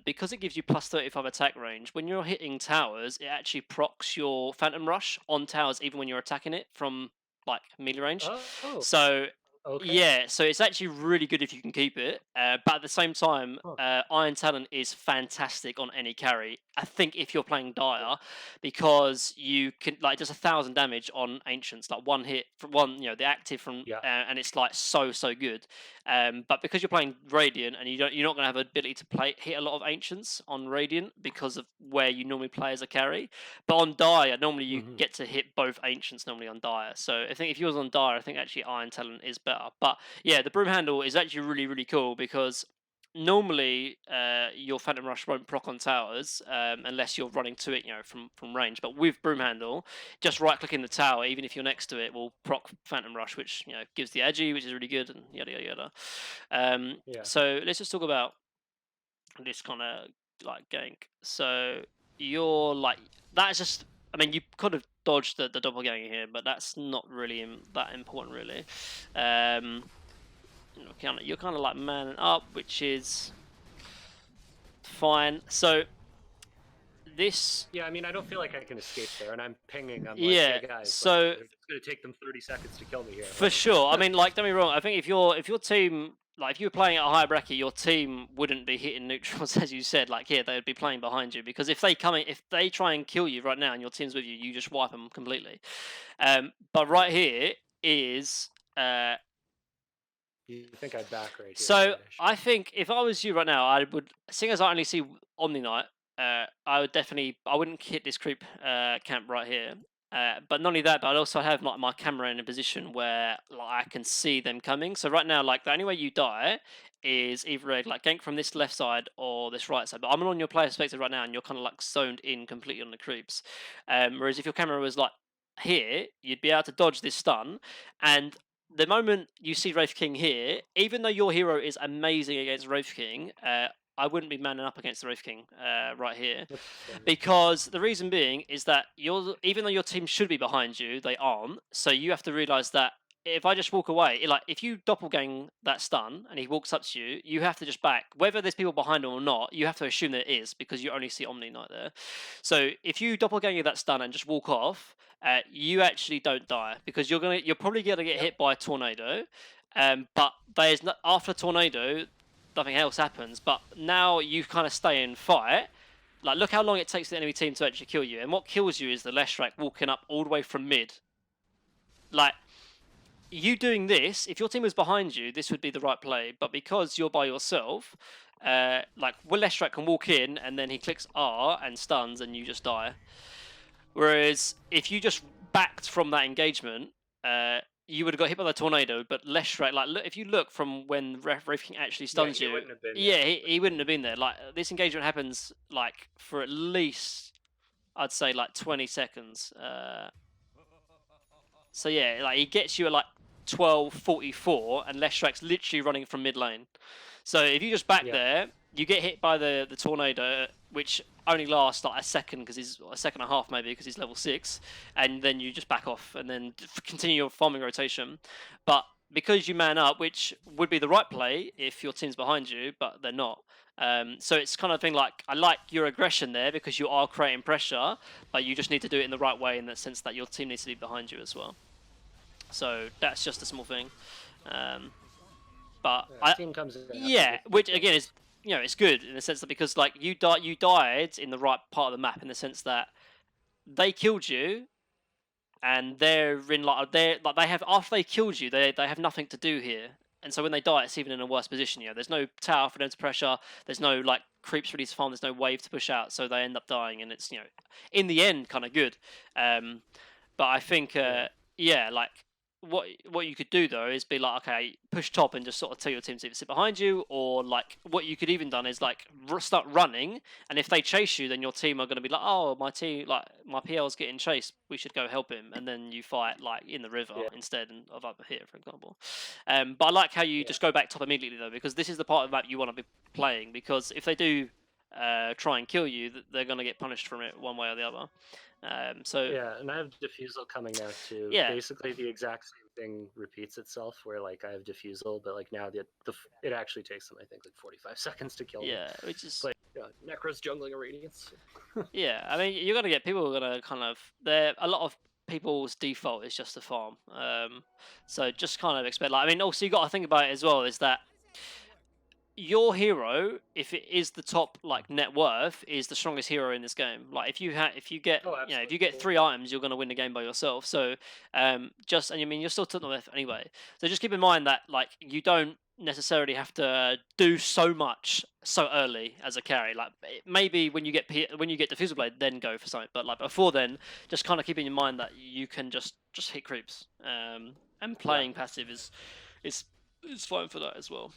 because it gives you plus 35 attack range, when you're hitting towers, it actually procs your Phantom Rush on towers even when you're attacking it from like melee range. Oh, So okay. yeah, so it's actually really good if you can keep it. But at the same time, Huh. Iron Talon is fantastic on any carry. I think if you're playing Yeah. Dire, because you can like just 1,000 damage on Ancients, like one hit from one, the active from, Yeah. and it's like so good. But because you're playing Radiant and you're not going to have ability to hit a lot of Ancients on Radiant because of where you normally play as a carry. But on Dire, normally you Hmm. get to hit both Ancients normally on Dire. So I think if you was on Dire, I think actually Iron Talent is better. But yeah, the Broom Handle is actually really cool because normally your Phantom Rush won't proc on towers unless you're running to it, from range. But with Broom Handle, just right clicking the tower, even if you're next to it, will proc Phantom Rush, which gives the agi, which is really good, and yada yada yada. Yeah. So let's just talk about this kind of like gank. So you're like that's just. I mean, you could have dodged the doppelganger here, but that's not really that important, really. Um, you're kind of like manning up, which is fine. So this, Yeah, I mean, I don't feel like I can escape there, and I'm pinging. I'm like, yeah. hey guys, like, So it's gonna take them 30 seconds to kill me here. for Like, sure, I mean, like, don't be wrong. I think if your team, like, if you were playing at a higher bracket, your team wouldn't be hitting neutrals, as you said. Like, yeah, they would be playing behind you because if they try and kill you right now and your team's with you, you just wipe them completely. But yeah. right here is You think I'd back right here, so right? I think if I was you right now, I would, seeing as I only see Omni Knight, I wouldn't hit this creep camp right here. But not only that, but I'd also have like my camera in a position where like I can see them coming. So right now, like the only way you die is either like gank from this left side or this right side. But I'm on your player perspective right now, and you're kind of like zoned in completely on the creeps. Whereas if your camera was like here, you'd be able to dodge this stun, and the moment you see Wraith King here, even though your hero is amazing against Wraith King, I wouldn't be manning up against the Wraith King right here, That's fair. because the reason being is that even though your team should be behind you, they aren't. So you have to realize that if I just walk away, like if you doppelgang that stun and he walks up to you, you have to just back. Whether there's people behind him or not, you have to assume there is because you only see Omni Knight there. So if you doppelganger that stun and just walk off, you actually don't die because you're probably gonna get Yep. hit by a tornado. But after tornado, nothing else happens. But now you kind of stay in fight. Like, look how long it takes the enemy team to actually kill you, and what kills you is the Leshrac walking up all the way from mid. Like, you doing this, if your team was behind you, this would be the right play. But because you're by yourself, like Will Leshrac can walk in and then he clicks R and stuns, and you just die. Whereas if you just backed from that engagement, you would have got hit by the tornado. But Leshrac, like, look, if you look from when Wraith King actually Yeah, stuns he you, wouldn't have been yeah, there. he wouldn't have been there. Like, this engagement happens like for at least, I'd say, like 20 seconds. So yeah, like he gets you at like 12:44, and Leshrac's literally running from mid lane. So if you just back Yeah. there, you get hit by the tornado, which only lasts like a second because he's a second and a half maybe because he's level 6, and then you just back off and then continue your farming rotation. But because you man up, which would be the right play if your team's behind you, but they're not. So it's kind of thing like, I like your aggression there because you are creating pressure, but you just need to do it in the right way in the sense that your team needs to be behind you as well. So that's just a small thing. But Team comes in after yeah, the which kill. again is, it's good in the sense that because like you died in the right part of the map in the sense that they killed you, and they're in like they have, after they killed you, they have nothing to do here. And so when they die, it's even in a worse position. There's no tower for them to pressure. There's no like creeps ready to farm. There's no wave to push out. So they end up dying, and it's in the end kind of good. But I think yeah, like what you could do though is be like, okay, push top and just sort of tell your team to either sit behind you, or like what you could even done is like start running, and if they chase you, then your team are going to be like, oh, my team, like my PL's getting chased, we should go help him, and then you fight like in the river Yeah. instead of up here, for example. But I like how you Yeah. just go back top immediately though, because this is the part of the map you want to be playing, because if they do try and kill you, they're going to get punished from it one way or the other. So Yeah, and I have diffusal coming now too. yeah, Basically, the exact same thing repeats itself. Where like I have diffusal, but like now it actually takes them, I think, like 45 seconds to kill me. yeah, which is It's like Necros jungling a radiance. yeah. I mean, you're gonna get people who are gonna kind of, there a lot of people's default is just to farm. So just kind of expect like I mean also you got to think about it as well is that your hero, if it is the top like net worth, is the strongest hero in this game. Like if you get Oh, if you absolutely. get 3 items, you're gonna win the game by yourself. So just and I mean you're still top net anyway. So just keep in mind that like you don't necessarily have to do so much so early as a carry. Like maybe when you get when you get diffusal blade, then go for something. But like before then, just kind of keeping in mind that you can just hit creeps. And Yeah. playing passive is is fine for that as well.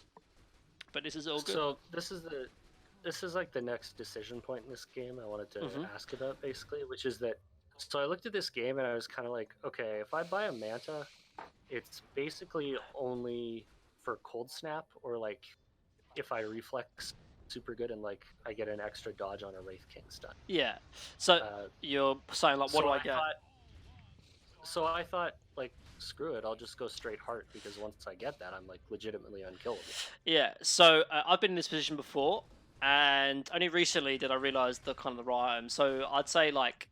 But this is all good. So this is like the next decision point in this game I wanted to Hmm. ask about basically, which is that so I looked at this game and I was kind of like, okay, if I buy a Manta, it's basically only for cold snap or like if I reflex super good and like I get an extra dodge on a Wraith King stun. Yeah. So Uh, you're saying like, what do so I I get? thought I thought like screw it, I'll just go straight heart because once I get that, I'm like legitimately unkillable. Yeah. So I've been in this position before, and only recently did I realize the kind of the right item. So I'd say like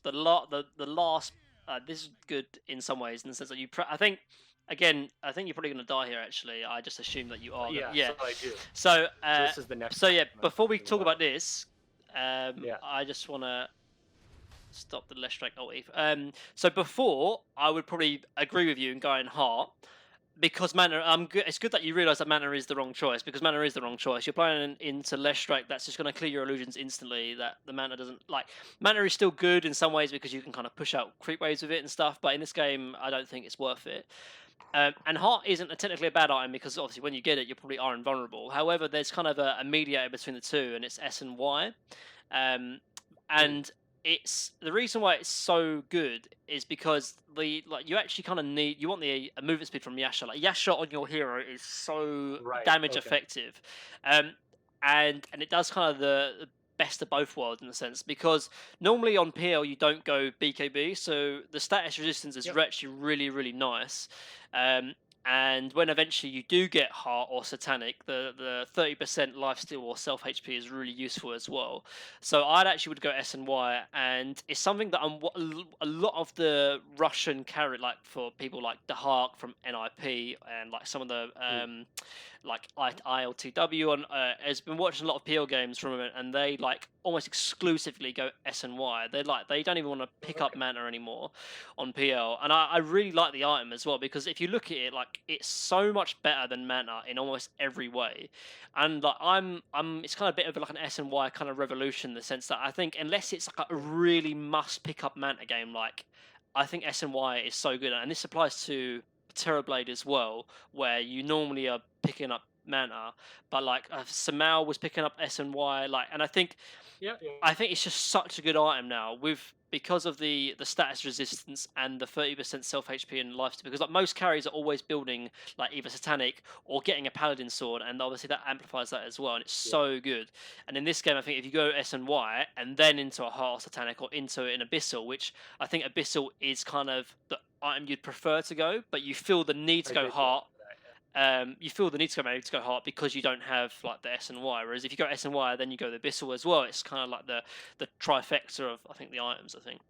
the last this is good in some ways in the sense that I think again I think you're probably gonna die here. Actually, I just assume that you are gonna. Yeah, Yeah. so I do. So So this is the next so yeah. item I'm Before we thinking talk about. about this, Yeah. I just wanna stop the less strike alt Eve. So before I would probably agree with you and go in heart because mana. It's good that you realise that mana is the wrong choice because mana is the wrong choice. You're playing into less strike that's just going to clear your illusions instantly. That the mana doesn't like. Mana is still good in some ways because you can kind of push out creep waves with it and stuff. But in this game, I don't think it's worth it. And heart isn't technically a bad item because obviously when you get it, you probably are invulnerable. However, there's kind of a mediator between the two, and it's S and Y. Um, Hmm. and it's the reason why it's so good is because the like you actually kind of need you want the a movement speed from Yasha. Like Yasha on your hero is so Right. damage Okay. effective, um, and it does kind of the best of both worlds in a sense because normally on PL you don't go BKB, so the status resistance is Yep. actually really nice. Um, and when eventually you do get heart or satanic, the 30% lifesteal or self HP is really useful as well. So I'd actually would go S and Y, and it's something that a lot of the Russian carry like for people like the Hark from NIP and like some of the Hmm. like ILTW on has been watching a lot of PL games from it, and they like almost exclusively go S and Y. They like they don't even want to pick up Okay. mana anymore on PL, and I really like the item as well because if you look at it, like it's so much better than mana in almost every way, and like I'm it's kind of a bit of like an S and Y kind of revolution in the sense that I think unless it's like a Hmm. really must pick up mana game, like I think S and Y is so good, and this applies to Terrorblade as well, where you normally are picking up mana, but like Samal was picking up S and Y, like, and Yeah. Yeah. I think it's just such a good item now with because of the status resistance and the 30% self HP and life because like most carries are always building like either satanic or getting a paladin sword and obviously that amplifies that as well and it's Yeah. so good. And in this game I think if you go S and Y and then into a heart satanic or into an abyssal, which I think abyssal is kind of the item you'd prefer to go, but you feel the need to I go did go heart for that. Yeah. you feel the need to go maybe to go heart because you don't have like the S and Y. Whereas if you go S and Y, then you go the Abyssal as well. It's kind of like the trifecta of I think the items. I think.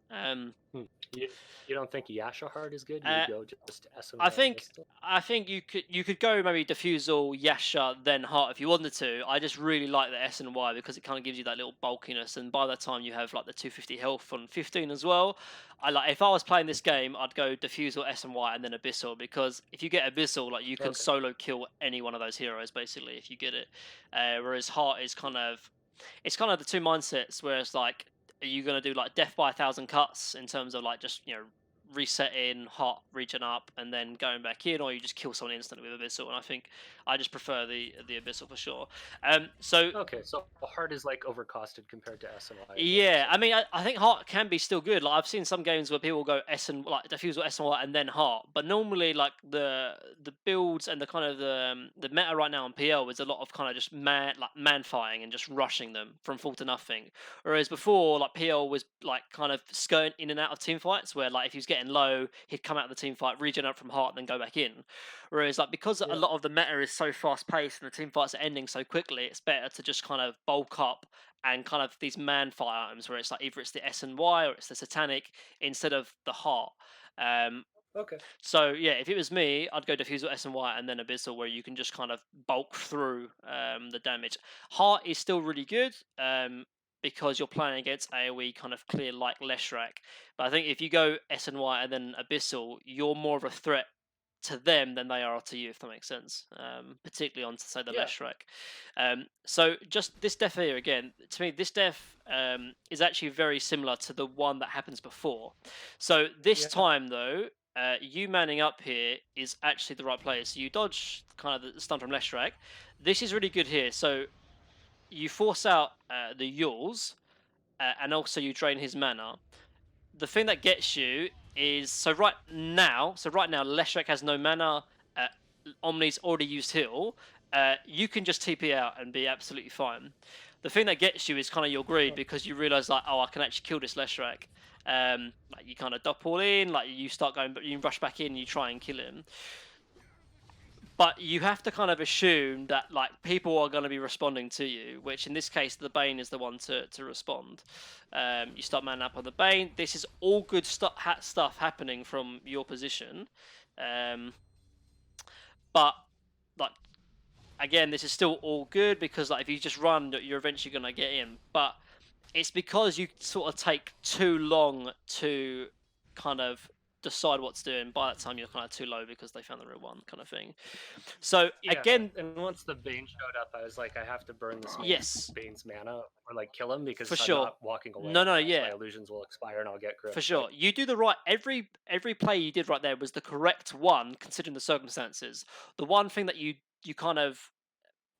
Hmm. You you don't think Yasha Heart is good? You Uh, would go just S and I Y think Abyssal? I think you could go maybe Diffusal, Yasha, then Heart if you wanted to. I just really like the S and Y because it kind of gives you that little bulkiness, and by the time you have like the 250 health on 15 as well, I like if I was playing this game, I'd go Diffusal, S and Y, and then Abyssal because if you get Abyssal, like you can Okay. solo kill any one of those heroes basically if you get it. Whereas Heart is kind of it's kind of the two mindsets where it's like are you going to do like death by 1,000 cuts in terms of like just resetting heart regen up and then going back in or you just kill someone instantly with abyssal and I think I just prefer the abyssal for sure. So Okay. So Heart is like overcosted compared to S and Y, is what you're yeah, saying. I mean, I think Heart can be still good. Like I've seen some games where people go S and like diffuse or S and Y and then Heart, but normally like the builds and the kind of the meta right now on PL is a lot of kind of just man fighting and just rushing them from full to nothing. Whereas before, like PL was like kind of skirting in and out of team fights where like if he was getting low, he'd come out of the team fight, regen up from Heart, and then go back in. Whereas like because a Yeah. lot of the meta is so fast paced and the team fights are ending so quickly, it's better to just kind of bulk up and kind of these man fight items where it's like either it's the S and Y or it's the Satanic instead of the Heart. Um, Okay. so yeah, if it was me, I'd go Diffusal S and Y and then Abyssal, where you can just kind of bulk through the damage. Heart is still really good because you're playing against AOE kind of clear like Leshrac. But I think if you go S and Y and then Abyssal, you're more of a threat to them than they are to you, if that makes sense. Particularly on, say, the Yeah. Leshrac. So just this death here again, to me, this death is actually very similar to the one that happens before. So this Yeah. time though, you manning up here is actually the right play. So you dodge kind of the stun from Leshrac. This is really good here. So you force out the Yules, and also you drain his mana. The thing that gets you is so right now Leshrac has no mana. Uh, Omni's already used heal. You can just TP out and be absolutely fine. The thing that gets you is kind of your greed, Oh, because you realize like, oh, I can actually kill this Leshrac. Like you kind of dop all in, like you start going, but you rush back in, you try and kill him. But you have to kind of assume that like people are going to be responding to you, which in this case the Bane is the one to respond. You start manning up on the Bane. This is all good stuff happening from your position, um, but like again, this is still all good because like if you just run, you're eventually going to get in. But it's because you sort of take too long to kind of decide what to do, and by that time you're kind of too low because they found the real one, kind of thing. So yeah. again, And once the Bane showed up, I was like, I have to burn this yes, Bane's mana or like kill him, because for if I'm sure. not walking away, No, no, my yeah, illusions will expire and I'll get for gripped. sure. Right? You do the right every play you did right there was the correct one considering the circumstances. The one thing that you kind of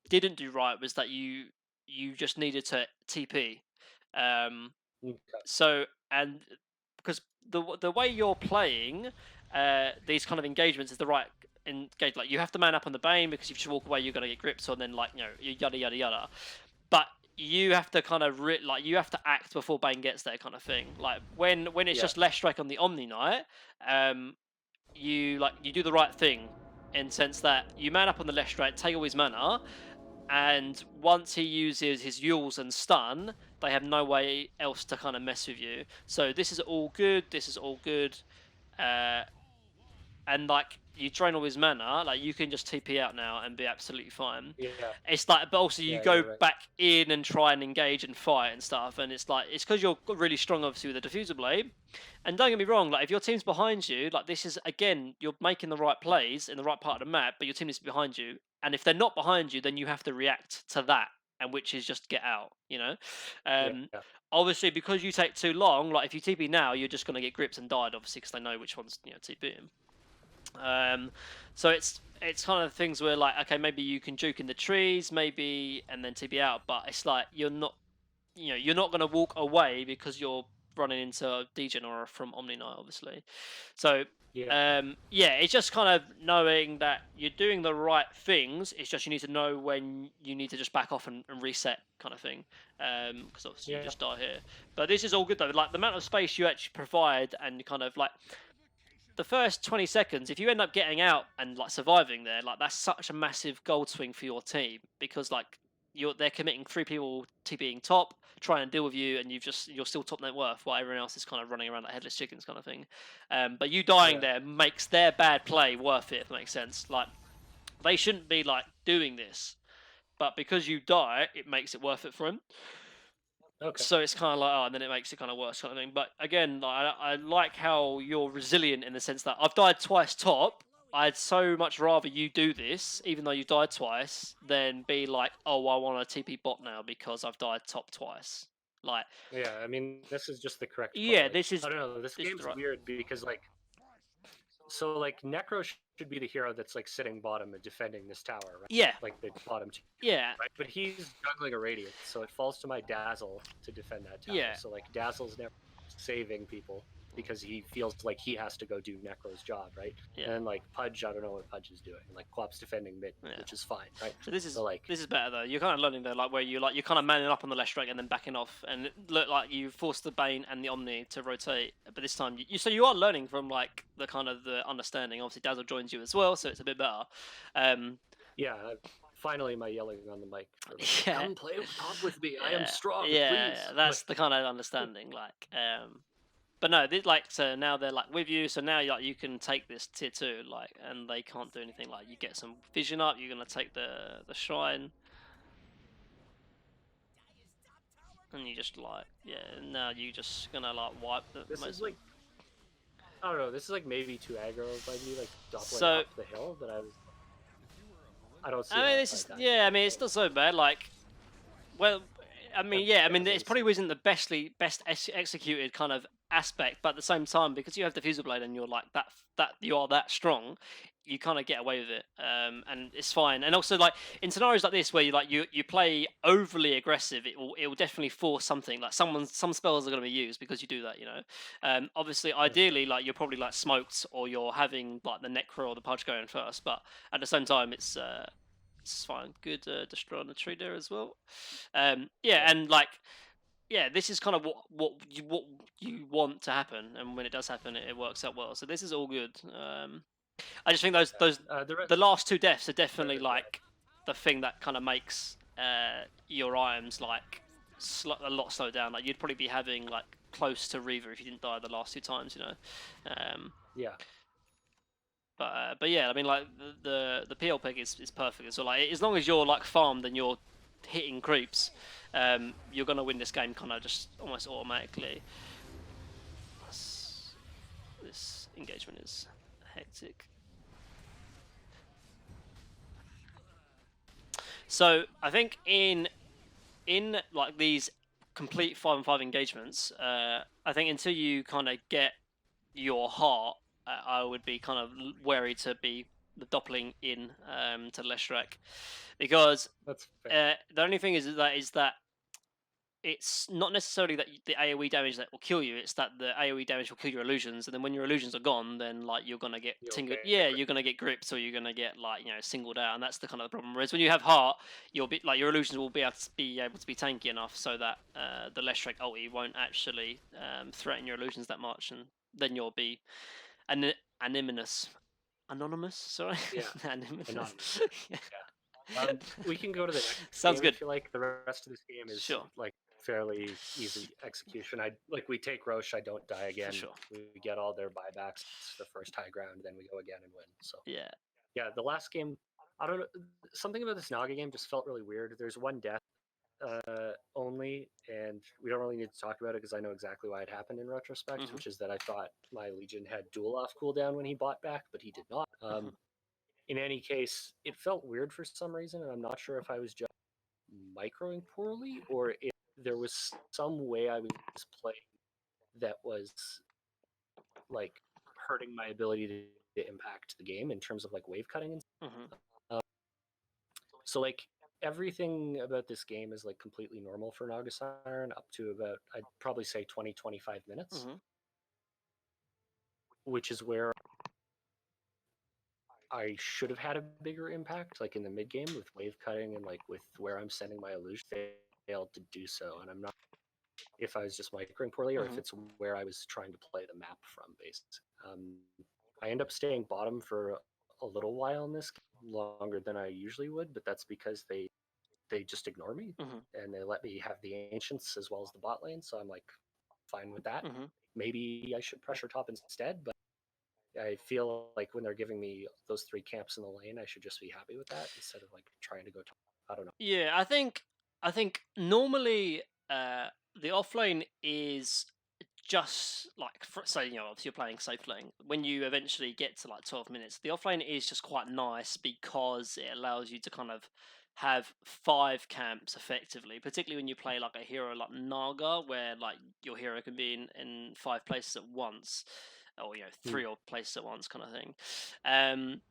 didn't do right was that you just needed to TP. Um, Okay. so and because the way you're playing these kind of engagements is the right engage. Like you have to man up on the Bane because if you just walk away, you're gonna get gripped. So then like yada yada yada. But you have to kind of like you have to act before Bane gets there, kind of thing. Like when it's Yeah. just Leshrac on the Omni Knight, you do the right thing in sense that you man up on the Leshrac, take all his mana, and once he uses his Yules and stun, they have no way else to kind of mess with you. So this is all good. This is all good. Uh, and like you drain all his mana, like you can just TP out now and be absolutely fine. Yeah. It's like, but also you Yeah. go You're right. back in and try and engage and fight and stuff, and it's like it's because you're really strong, obviously, with the diffuser blade. And don't get me wrong, like if your team's behind you, like this is again, you're making the right plays in the right part of the map, but your team is behind you. And if they're not behind you, then you have to react to that, and which is just get out, you know. Yeah. Obviously, because you take too long, like if you TP now, you're just gonna get gripped and died, obviously, because they know which one's TPing. So it's kind of things where like okay, maybe you can juke in the trees, maybe, and then TP out, but it's like you're not gonna walk away because you're running into Degen or from Omni Knight, obviously. So Yeah. yeah, it's just kind of knowing that you're doing the right things. It's just you need to know when you need to just back off and reset, kind of thing. Because obviously you Yeah. just die here. But this is all good though. Like the amount of space you actually provide, and kind of like the first 20 seconds, if you end up getting out and like surviving there, like that's such a massive gold swing for your team, because like they're committing 3 people to being top, trying to deal with you, and you're still top net worth while everyone else is kind of running around like headless chickens, kind of thing. But you dying Yeah. there makes their bad play worth it, if that makes sense. Like they shouldn't be like doing this, but because you die, it makes it worth it for him. Okay. So it's kind of like, oh, and then it makes it kind of worse, kind of thing. But again, like, I like how you're resilient in the sense that I've died twice top. I'd so much rather you do this, even though you died twice, than be like, oh, I want a TP bot now because I've died top twice. Like, Yeah. I mean, this is just the correct play. yeah, Like, this is I don't know. This this is game's right. weird because like, so like Necro should be the hero that's like sitting bottom and defending this tower, right? Yeah, Like the bottom two, yeah, right? But he's juggling a radiant, so it falls to my Dazzle to defend that tower. yeah. So like Dazzle's never saving people because he feels like he has to go do Necro's job, right? Yeah. And like Pudge, I don't know what Pudge is doing. Like Quap's defending mid, Yeah. which is fine, right? So this is So like, better though. You're kind of learning there, like where you're kind of manning up on the left strike and then backing off, and it look like you forced the Bane and the Omni to rotate. But this time, so you are learning from like the understanding. Obviously, Dazzle joins you as well, so it's a bit better. yeah, finally my yelling on the mic for like, Yeah, come play top with me. I am yeah, strong, yeah, please. yeah. That's the kind of understanding, like, but no, like, so now they're like with you. So now, like, you can take this tier 2, like, and they can't do anything. Like, you get some vision up. You're gonna take the shrine, and you just like, yeah. Now you just gonna like wipe the This is most of them. like, I don't know. This is like maybe too aggro by me, like doubling So up the hill. But I don't see I mean, how this I is, died yeah. I here. mean, it's not so bad. Like, well, I mean, yeah, I That mean, was it AC. probably wasn't the best executed kind of aspect, but at the same time, because you have the fusil blade and you're like that you are that strong, you kind of get away with it, and it's fine. And also, like, in scenarios like this where you play overly aggressive, it will definitely force something. Like, some spells are going to be used because you do that, you know. Obviously, ideally, like, you're probably like smoked or you're having like the necro or the pudge going first, but at the same time, it's fine. Good destroy on the tree there as well. Yeah, Yeah. and like, yeah, this is kind of what you want to happen, and when it does happen, it works out well. So this is all good. I just think those The rest. the last two deaths are definitely Yeah. like the thing that kind of makes your items like a lot slowed down. Like, you'd probably be having like close to Reaver if you didn't die the last 2 times, you know. Um, Yeah. but yeah, I mean, like, the PL peg is perfect. So, like, as long as you're like farmed and you're hitting creeps, you're gonna win this game kind of just almost automatically. This engagement is hectic. So I think in like these complete 5-on-5 engagements, I think until you kind of get your heart, I would be kind of wary to be the doppling in to Leshrac, because That's fair. the only thing is that it's not necessarily that the AoE damage that will kill you. It's that the AoE damage will kill your illusions, and then when your illusions are gone, then like you're gonna get You'll tingled. get Yeah, you're gonna get gripped, or you're gonna get, like, singled out, and that's the kind of the problem. Whereas when you have heart, you'll be like, your illusions will be able to be tanky enough so that the Leshrac ulti won't actually threaten your illusions that much, and then you'll be an anonymous. Sorry, Yeah. anonymous. Anonymous. We can go to the next Sounds game good. if you like. The rest of this game is Sure, like fairly easy execution. We take Roche, I don't die for again. sure. We get all their buybacks the first high ground, then we go again and win. So Yeah. yeah, the last game, I don't know, something about this Naga game just felt really weird. There's one death only, and we don't really need to talk about it because I know exactly why it happened in retrospect, Mhm. which is that I thought my Legion had dual off cooldown when he bought back, but he did not. Mhm. In any case, it felt weird for some reason, and I'm not sure if I was just microing poorly or if there was some way I was playing that was like hurting my ability to impact the game in terms of like wave cutting and Mhm. uh, so like everything about this game is like completely normal for Naga Siren up to about, I'd probably say 20-25 minutes, Mhm. which is where I should have had a bigger impact, like in the mid game with wave cutting and like with where I'm sending my illusion. Failed to do so, and I'm not if I was just microing poorly or if Mhm. it's where I was trying to play the map from. Basically, I end up staying bottom for a little while in this game, longer than I usually would, but that's because they just ignore me Mhm. and they let me have the ancients as well as the bot lane. So I'm like fine with that. Mhm. Maybe I should pressure top instead, but I feel like when they're giving me those three camps in the lane, I should just be happy with that instead of like trying to go top. I don't know. Yeah, I think normally the offlane is just like, so, if you're playing safe lane, when you eventually get to like 12 minutes, the offlane is just quite nice because it allows you to kind of have 5 camps effectively, particularly when you play like a hero like Naga, where like your hero can be in 5 places at once, or Hmm. 3 places at once, kind of thing. Um,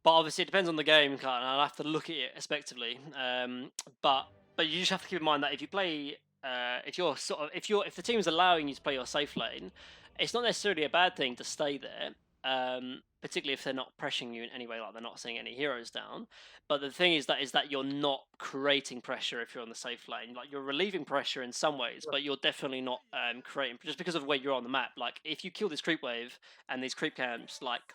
but obviously, it depends on the game, and I'll have to look at it respectively. But you just have to keep in mind that if you play, if you're sort of if the team's allowing you to play your safe lane, it's not necessarily a bad thing to stay there. Particularly if they're not pressuring you in any way, like they're not seeing any heroes down. But the thing is that you're not creating pressure if you're on the safe lane. Like, you're relieving pressure in some ways, but you're definitely not creating, just because of where you're on the map. Like, if you kill this creep wave and these creep camps, like,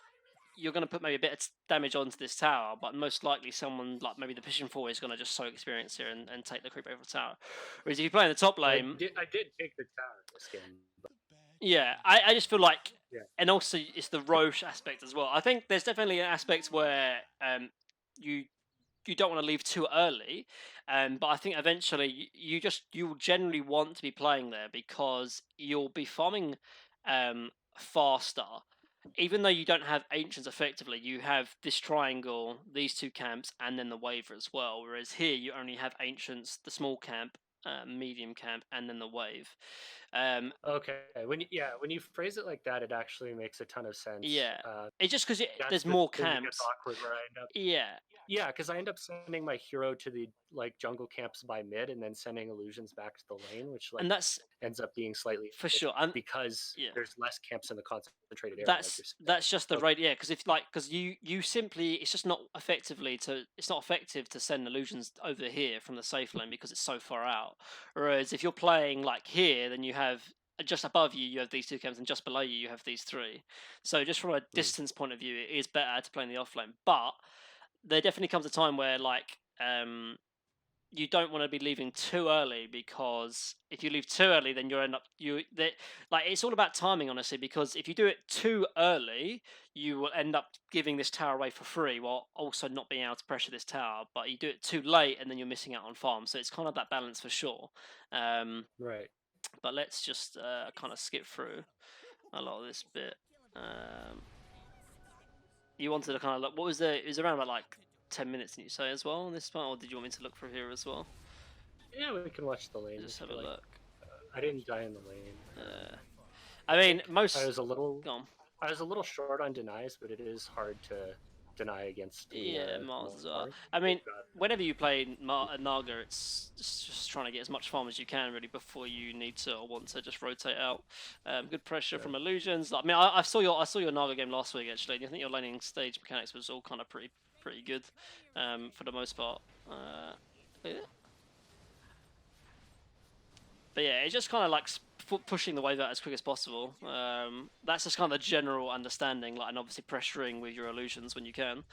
you're going to put maybe a bit of damage onto this tower, but most likely someone like maybe the Vision 4 is going to just so experience here and take the creep over the tower. Whereas if you play in the top Well, lane, I did take the tower in this game, but yeah, I just feel like, yeah. and also it's the Roche aspect as well. I think there's definitely an aspect where you you don't want to leave too early, but I think eventually you will generally want to be playing there because you'll be farming faster. Even though you don't have ancients effectively, you have this triangle, these two camps, and then the waver as well. Whereas here you only have ancients, the small camp, medium camp, and then the wave. Um, Okay, when you phrase it like that, it actually makes a ton of sense. yeah, it's just because That's there's the more thing that gets camps. awkward where I end up. Yeah, Yeah, because I end up sending my hero to the like jungle camps by mid, and then sending illusions back to the lane, which like and that's ends up being slightly for sure. inefficient And because yeah, there's less camps in the concentrated area, like that's you're saying. that's just the Okay. right, yeah, because if like because you simply it's just not effectively to it's not effective to send illusions over here from the safe lane because it's so far out. Whereas if you're playing like here, then you have just above you have these two camps, and just below you have these three. So just from a Hmm. distance point of view, it is better to play in the off lane. But there definitely comes a time where like you don't want to be leaving too early, because if you leave too early, then you end up like it's all about timing, honestly. Because if you do it too early, you will end up giving this tower away for free while also not being able to pressure this tower. But you do it too late, and then you're missing out on farm. So it's kind of that balance for sure. Um, Right. but let's just kind of skip through a lot of this bit. Um, you wanted to kind of look. What was the? It was around about like 10 minutes, did you say as well on this part, or did you want me to look through here as well? Yeah, we can watch the lane Just if have you a like. look. I didn't die in the lane. Uh, I I mean, think most gone. I was a little short on denies, but it is hard to deny against Yeah, the Mars as well. Mark. I They've mean, got whenever you play Naga, it's just trying to get as much farm as you can, really, before you need to or want to just rotate out. Good pressure yeah. from illusions. Like, I mean, I saw your Naga game last week actually. And I think your laning stage mechanics was all kind of pretty good, for the most part. Yeah. But yeah, it's just kind of like pushing the wave out as quick as possible. That's just kind of the general understanding, like, and obviously pressuring with your illusions when you can.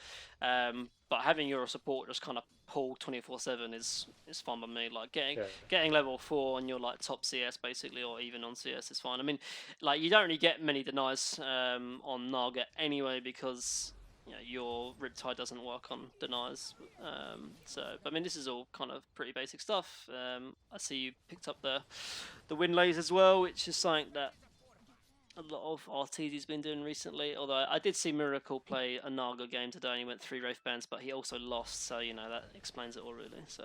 But having your support just kind of pull 24/7 is fine by me. Like Yeah. getting level 4 on your like top CS basically, or even on CS is fine. I mean, like you don't really get many denies on Naga anyway, because your Riptide doesn't work on denies. But I mean, this is all kind of pretty basic stuff. I see you picked up the win lays as well, which is something that a lot of RTD's been doing recently. Although I did see Miracle play a Naga game today, and he went 3 Wraith Bands, but he also lost. So that explains it all, really. So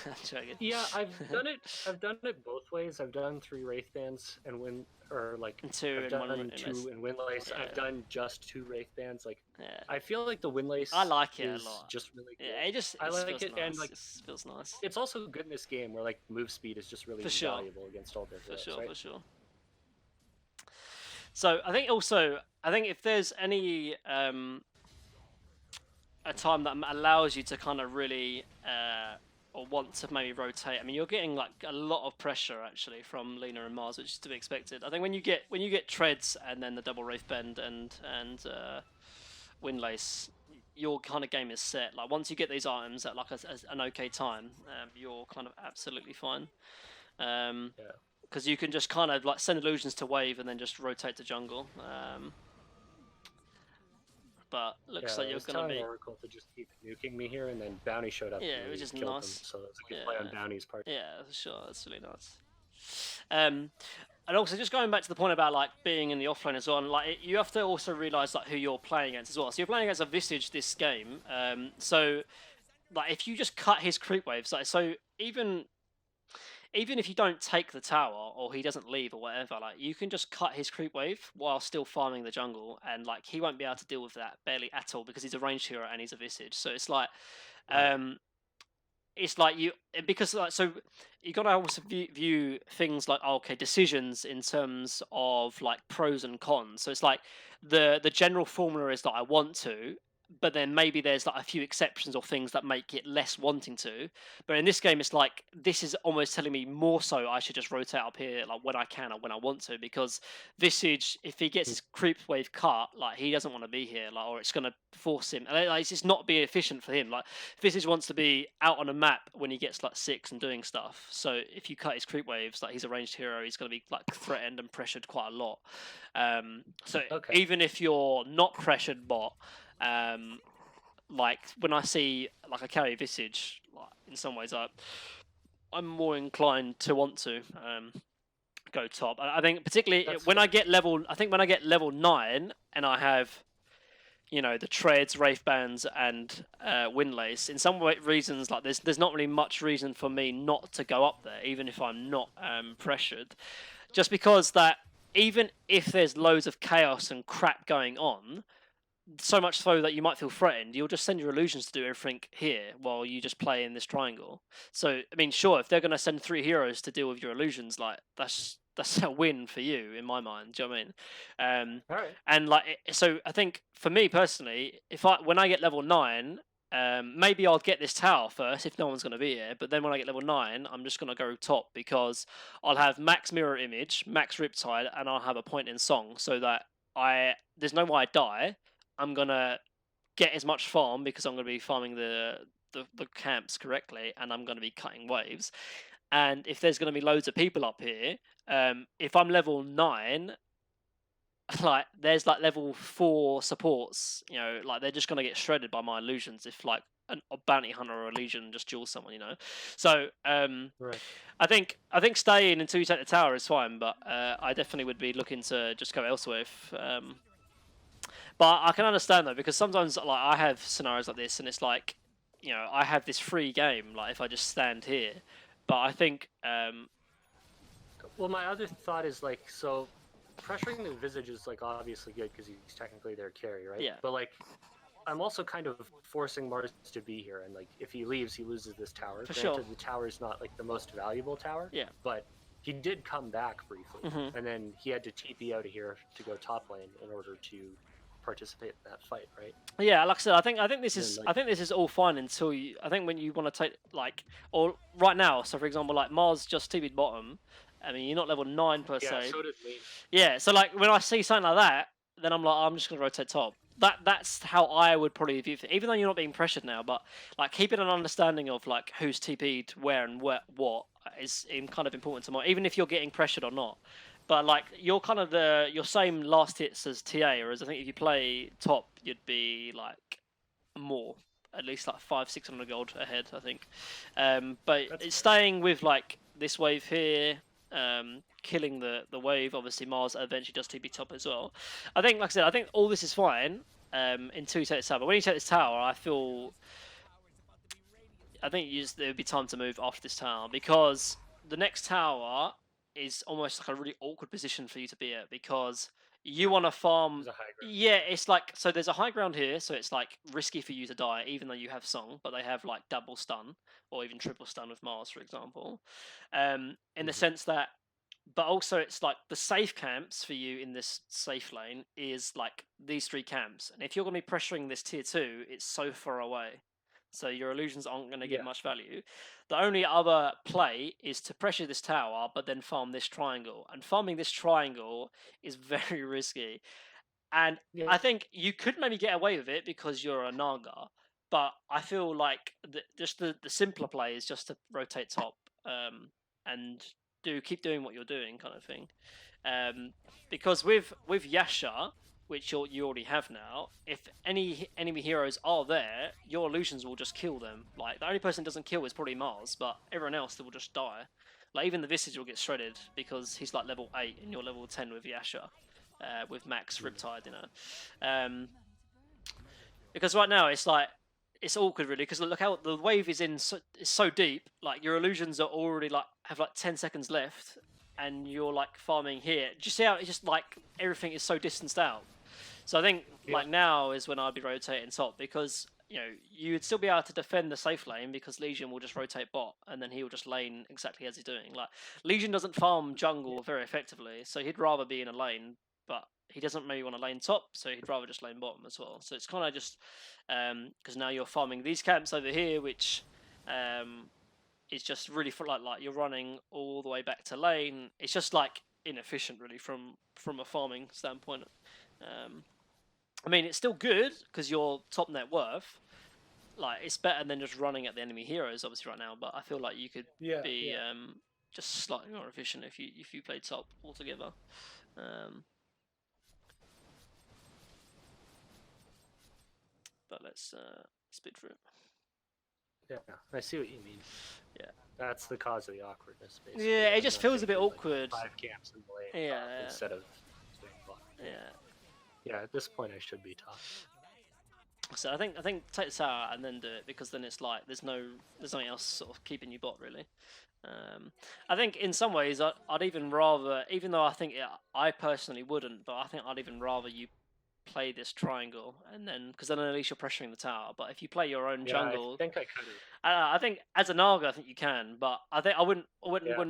I'm joking. Yeah, I've done it. I've done it both ways. I've done 3 Wraith Bands and win, or like And 2 I've and 1 done Windlace. 2 in Windlace. I've Yeah, done just 2 Wraith Bands. Like yeah. I feel like the I Windlace like it a is lot. just really Yeah, cool. it I just like feels it, and nice. like It feels nice. it's also good in this game where like move speed is just really For sure. valuable against all their For heroes, sure. right? For sure. So I think if there's any a time that allows you to kind of really or want to maybe rotate. I mean, you're getting like a lot of pressure actually from Lena and Mars, which is to be expected. I think when you get treads and then the double Wraith Bend and Windlace, your kind of game is set. Like once you get these items at like an okay time, you're kind of absolutely fine. Yeah. Because you can just kind of like send illusions to wave and then just rotate to jungle. But looks Yeah, like I you're was gonna telling be, Oracle to just keep nuking me here, and then Bounty showed up yeah, and which we is killed him. nice. So that was a good play on Yeah, Bounty's part. yeah, for sure. That's really nice. Um, and also just going back to the point about like being in the offlane as well, and like you have to also realize like who you're playing against as well. So you're playing against a Visage this game. So like if you just cut his creep waves, like so even if you don't take the tower or he doesn't leave or whatever, like you can just cut his creep wave while still farming the jungle, and like he won't be able to deal with that barely at all because he's a ranged hero and he's a Visage. So Right. um, it's like you because like so you got to also view things like okay, decisions in terms of like pros and cons. So it's like the general formula is that I want to. but then maybe there's like a few exceptions or things that make it less wanting to. But in this game, it's like this is almost telling me more so I should just rotate up here like when I can or when I want to, because Visage, if he gets Mm. his creep wave cut, like he doesn't want to be here, like, or it's gonna force him, and like, it's just not being efficient for him. Like Visage wants to be out on a map when he gets like 6 and doing stuff. So if you cut his creep waves, like he's a ranged hero, he's gonna be like threatened and pressured quite a lot. So Okay. even if you're not pressured bot, um, like when I see like a carry Visage, like in some ways, I'm more inclined to want to go top. I think particularly That's when I fair. get level, I think when I get level 9 and I have, you know, the treads, wraith bands, and windlace. In some reasons, like there's not really much reason for me not to go up there, even if I'm not pressured, just because that even if there's loads of chaos and crap going on, so much so that you might feel threatened, you'll just send your illusions to do everything here while you just play in this triangle. So, I mean, sure, if they're going to send 3 heroes to deal with your illusions, like that's a win for you in my mind. Do you know what I mean? All right. And like, so I think for me personally, if I when I get level 9, maybe I'll get this tower first if no one's going to be here. But then when I get level 9, I'm just going to go top because I'll have max mirror image, max riptide, and I'll have a point in song so that there's no way I die. I'm gonna get as much farm because I'm gonna be farming the camps correctly, and I'm gonna be cutting waves. And if there's gonna be loads of people up here, if I'm level 9, like there's like level 4 supports, you know, like they're just gonna get shredded by my illusions if like a bounty hunter or a legion just duels someone, you know. So Right. I think staying until you take the tower is fine, but I definitely would be looking to just go elsewhere if but I can understand though, because sometimes like I have scenarios like this, and it's like, you know, I have this free game. Like if I just stand here, but I think Well, my other thought is like, so pressuring the Visage is like obviously good because he's technically their carry, right? yeah, But like, I'm also kind of forcing Mars to be here, and like, if he leaves, he loses this tower. for sure. Granted, the tower is not like the most valuable tower, Yeah. but he did come back briefly, Hmm. and then he had to TP out of here to go top lane in order to participate in that fight, right? Yeah, like I said, I think this And then, is like, I think this is all fine until you. I think when you want to take like, or right now. So for example, like Mars just TV'd bottom. I mean, you're not level 9 per yeah, se. so did Lean. Yeah, so like when I see something like that, then I'm like, I'm just gonna rotate top. That's how I would probably view it, even though you're not being pressured now. But like keeping an understanding of like who's TP'd where and what is kind of important to me, even if you're getting pressured or not. But like you're kind of your same last hits as TA, whereas I think if you play top, you'd be like more, at least like 500-600 gold ahead, I think. But That's it's fair. staying with like this wave here, killing the wave. Obviously, Mars eventually does TP top as well. I think, like I said, I think all this is fine until you take this tower. But when you take this tower, I think there would be time to move after this tower, because the next tower is almost like a really awkward position for you to be at, because you want to farm. There's a high ground. Yeah, it's like, so there's a high ground here, so it's like risky for you to die, even though you have song, but they have like double stun or even triple stun with Mars, for example. In the Mhm. sense that, but also it's like the safe camps for you in this safe lane is like these 3 camps, and if you're going to be pressuring this tier 2, it's so far away, so your illusions aren't going to get Yeah. much value. The only other play is to pressure this tower but then farm this triangle, and farming this triangle is very risky. And Yeah. I think you could maybe get away with it because you're a Naga, but I feel like just the simpler play is just to rotate top, and keep doing what you're doing, kind of thing. Because with Yasha, which you already have now, if any enemy heroes are there, your illusions will just kill them. Like the only person that doesn't kill is probably Mars, but everyone else will just die. Like even the Visage will get shredded because he's like level 8 and you're level 10 with Yasha, with max Mhm. Riptide, you know. Because right now it's like it's awkward really, because look how the wave is it's so deep. Like your illusions are already like have like 10 seconds left, and you're like farming here. Do you see how it's just like everything is so distanced out? So I think Yeah. like now is when I'd be rotating top, because you know you'd still be able to defend the safe lane because Legion will just rotate bot and then he'll just lane exactly as he's doing. Like Legion doesn't farm jungle very effectively, so he'd rather be in a lane but he doesn't maybe want to lane top, so he'd rather just lane bottom as well. So it's kind of just because now you're farming these camps over here, which is just really for like you're running all the way back to lane. It's just like inefficient really from a farming standpoint. I mean, it's still good because you're top net worth. Like it's better than just running at the enemy heroes, obviously right now. But I feel like you could be just slightly more efficient if you played top altogether. But let's speed through it. Yeah, I see what you mean. Yeah, that's the cause of the awkwardness, basically. Yeah, it just feels a bit awkward. Like 5 camps in the lane instead of yeah. At this point, I should be top. So I think take the tower and then do it, because then it's like there's nothing else sort of keeping you bot really. I think in some ways I'd even rather, even though I think I personally wouldn't, but I think I'd even rather you play this triangle, and then because then at least you're pressuring the tower. But if you play your own jungle, I think I could. I think as a Naga, I think you can, but I think I wouldn't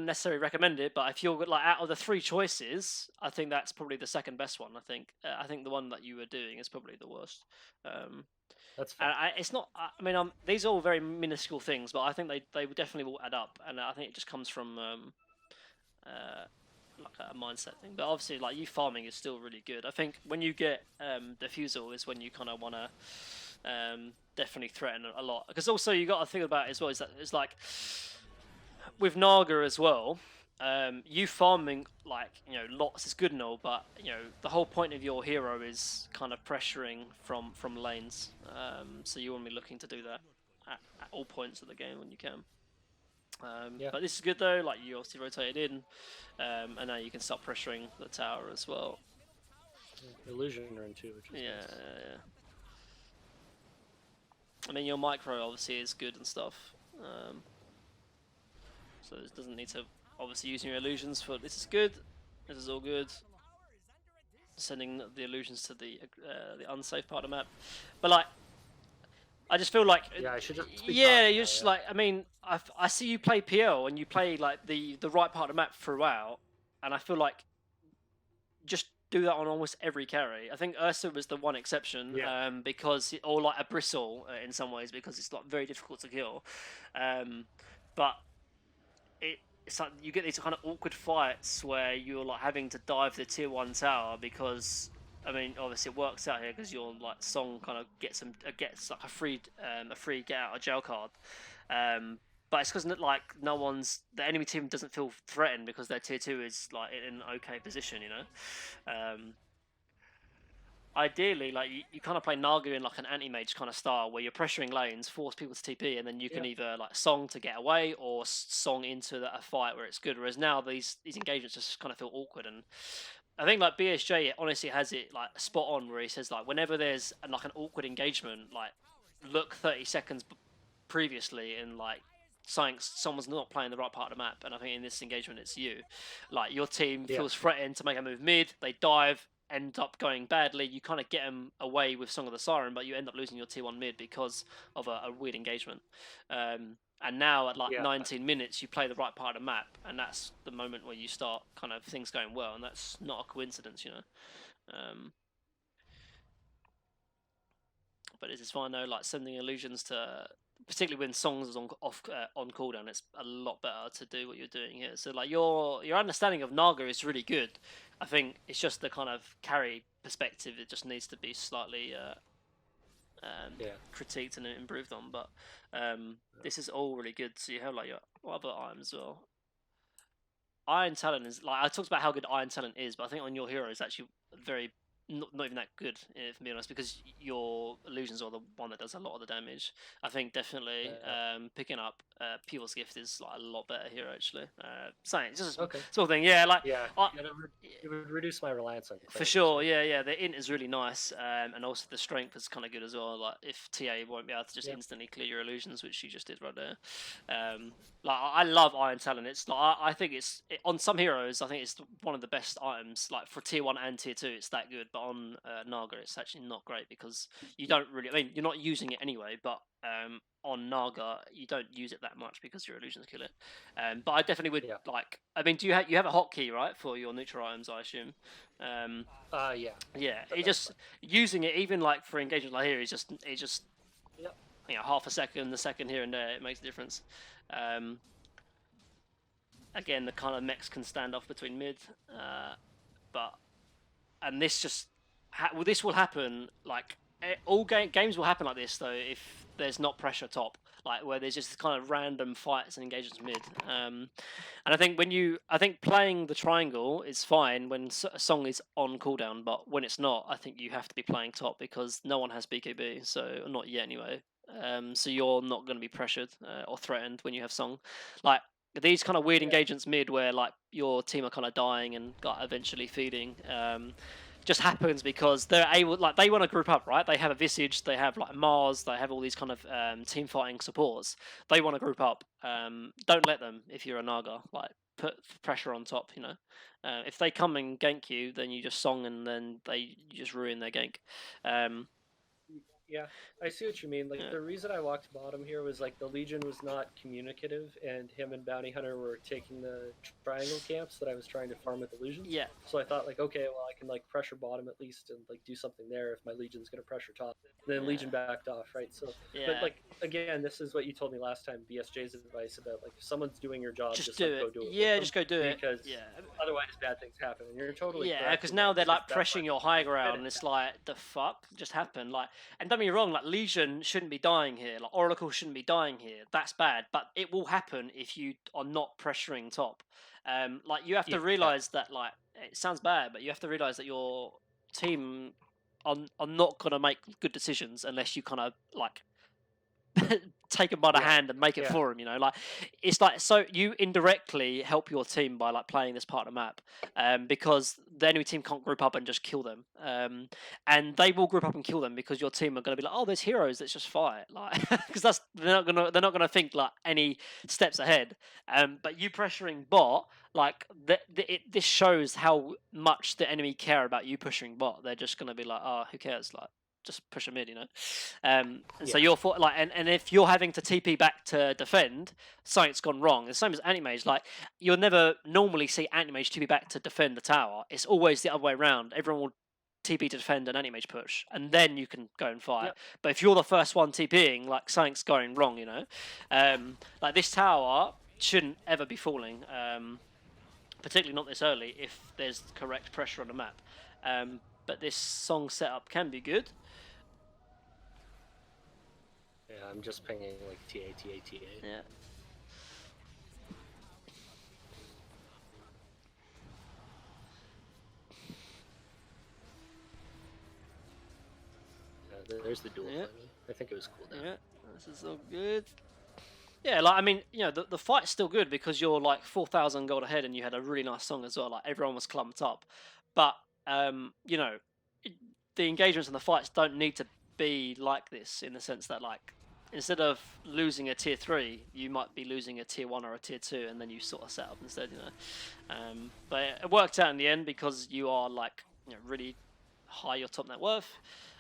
necessarily recommend it. But if you're like out of the 3 choices, I think that's probably the second best one. I think the one that you were doing is probably the worst. That's fine. It's not. I mean, these are all very minuscule things, but I think they definitely will add up, and I think it just comes from like a mindset thing. But obviously, like you farming is still really good. I think when you get defusal is when you kind of want to definitely threaten a lot, because also you got to think about it as well is that it's like with Naga as well. You farming like lots is good and all, but the whole point of your hero is kind of pressuring from lanes. So you want to be looking to do that at all points of the game when you can. But this is good though. Like you obviously rotated in, and now you can start pressuring the tower as well. Illusion rune too, which is nice. I mean, your micro obviously is good and stuff. So it doesn't need to obviously using your illusions for this is good. This is all good. Sending the illusions to the unsafe part of the map, but like I just feel like I should just you're just like I mean I see you play PL and you play like the right part of the map throughout, and I feel like just do that on almost every carry. I think Ursa was the one exception, because or like a Bristle in some ways, because it's like very difficult to kill, but it's like you get these kind of awkward fights where you're like having to dive the tier 1 tower because I mean obviously it works out here because your like Song kind of gets like a free get out of jail card, but it's because like the enemy team doesn't feel threatened because their tier 2 is like in an okay position, Ideally, like you kind of play Naga in like an anti-mage kind of style where you're pressuring lanes, force people to TP, and then you can either like Song to get away or Song into a fight where it's good. Whereas now these engagements just kind of feel awkward, and I think like BSJ honestly has it like spot on where he says like whenever there's like an awkward engagement, like look 30 seconds previously and like someone's not playing the right part of the map, and I think in this engagement it's you. Like your team feels threatened to make a move mid, they dive, end up going badly. You kind of get them away with Song of the Siren, but you end up losing your tier 1 mid because of a weird engagement. And now at like 19 minutes, you play the right part of the map, and that's the moment where you start kind of things going well, and that's not a coincidence, But it is fine though, like sending illusions to, particularly when Songs is on cooldown, it's a lot better to do what you're doing here. So like your understanding of Naga is really good. I think it's just the kind of carry perspective. It just needs to be slightly critiqued and improved on. But this is all really good. So you have like your other items as well. Iron Talent is like I talked about how good Iron Talent is, but I think on your hero is actually very not even that good, if I'm being honest, because your illusions are the one that does a lot of the damage. I think definitely picking up People's Gift is like a lot better here actually. Saying it's just sort of thing, it would reduce my reliance on for sure. The int is really nice, and also the strength is kind of good as well. Like if TA won't be able to just instantly clear your illusions, which you just did right there. Like I love Iron Talent. It's like I think on some heroes I think it's one of the best items. Like for tier 1 and tier 2, it's that good. but on Naga it's actually not great because you don't really. I mean, you're not using it anyway, but on Naga you don't use it that much because your illusions kill it. But I definitely would Yeah. like. I mean, do you have a hotkey, right, for your neutral items? I assume. Yeah. Yeah, The it best just button. using it even like for engagements like here is just Yep. half a second here and there, it makes a difference. Um, Again, the kind of mechs can stand off between mid, but and this just this will happen like all games will happen like this though if there's not pressure top, like where there's just kind of random fights and engagements mid. And I think I think playing the triangle is fine when a song is on cooldown, but when it's not, I think you have to be playing top because no one has BKB, so not yet anyway. So you're not going to be pressured or threatened when you have song. Like these kind of weird Yeah. engagements mid where like your team are kind of dying and got eventually feeding. Just happens because they're able, like they want to group up, right? They have a Visage, they have like Mars, they have all these kind of team fighting supports. They want to group up. Don't let them if you're a Naga. Like put pressure on top, you know. If they come and gank you, then you just song and then you just ruin their gank. Um, Yeah, I see what you mean. Like yeah, the reason I walked bottom here was like the Legion was not communicative, and him and Bounty Hunter were taking the triangle camps that I was trying to farm with illusions. yeah, So I thought like, okay, well I can like pressure bottom at least and like do something there if my Legion's gonna pressure top. And then Legion yeah, backed off, right? So, but yeah. like again, this is what you told me last time. BSJ's advice about like if someone's doing your job, Just just do like it. go do it with Yeah, them just go do it. because Yeah, otherwise bad things happen. And you're totally yeah, correct because in now that they're because like that's why pressuring your high ground, Bennett and it's like the fuck just happened. Like, and don't be wrong, like Legion shouldn't be dying here, like Oracle shouldn't be dying here. That's bad, but it will happen if you are not pressuring top. Like you have to yeah, realize that, like, it sounds bad, but you have to realize that your team are not gonna make good decisions unless you kind of like take him by the yeah, hand and make it yeah, for him. You know, like it's like so you indirectly help your team by like playing this part of the map, because the enemy team can't group up and just kill them, and they will group up and kill them because your team are going to be like, oh, there's heroes, let's just fight, like because that's they're not gonna think like any steps ahead. But you pressuring bot. Like this shows how much the enemy care about you pushing bot. They're just gonna be like, oh, who cares? Like, just push them in, you know. And so yeah, you're for, like, and if you're having to TP back to defend, something's gone wrong. The same as Anti-Mage. Like you'll never normally see Anti-Mage TP back to defend the tower. It's always the other way around. Everyone will TP to defend an Anti-Mage push, and then you can go and fight. yep, But if you're the first one TPing, like something's going wrong, you know. Like this tower shouldn't ever be falling. Particularly not this early if there's correct pressure on the map. But this song setup can be good. yeah. I'm just pinging like TA. Yeah. There's the duel Yeah. finally. I think it was cool down. Yeah. This is all good. Yeah, like I mean, you know, the fight's still good because you're like 4,000 gold ahead and you had a really nice song as well. Like everyone was clumped up, but you know, the engagements and the fights don't need to be like this in the sense that like instead of losing a tier 3, you might be losing a tier 1 or a tier 2, and then you sort of set up instead, you know. But it worked out in the end because you are like, you know, really high your top net worth.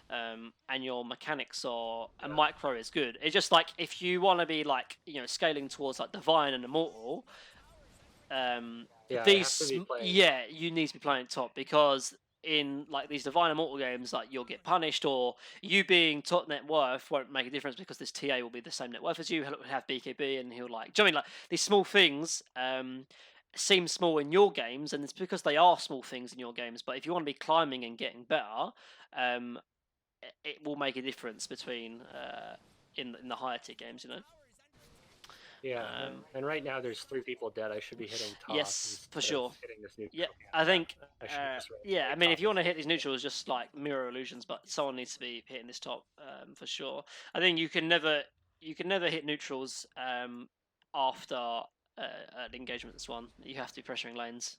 And your mechanics are and micro is good. It's just like if you want to be like, you know, scaling towards like divine and immortal, Yeah, I have to these be playing yeah, you need to be playing top because in like these divine immortal games, like you'll get punished, or you being top net worth won't make a difference because this TA will be the same net worth as you. He'll have BKB and he'll like. Do you know what I mean, like these small things seem small in your games, and it's because they are small things in your games. But if you want to be climbing and getting better, um, it will make a difference between in the higher tier games, you know. Yeah, Um, and right now there's 3 people dead. I should be hitting top yes, for instead of sure. hitting this new Yeah, trophy. I think. I should just Yeah, I right mean, if top you want to instead hit of these middle. neutrals, just like mirror illusions, but someone needs to be hitting this top for sure. I think you can never hit neutrals after an engagement this one. You have to be pressuring lanes,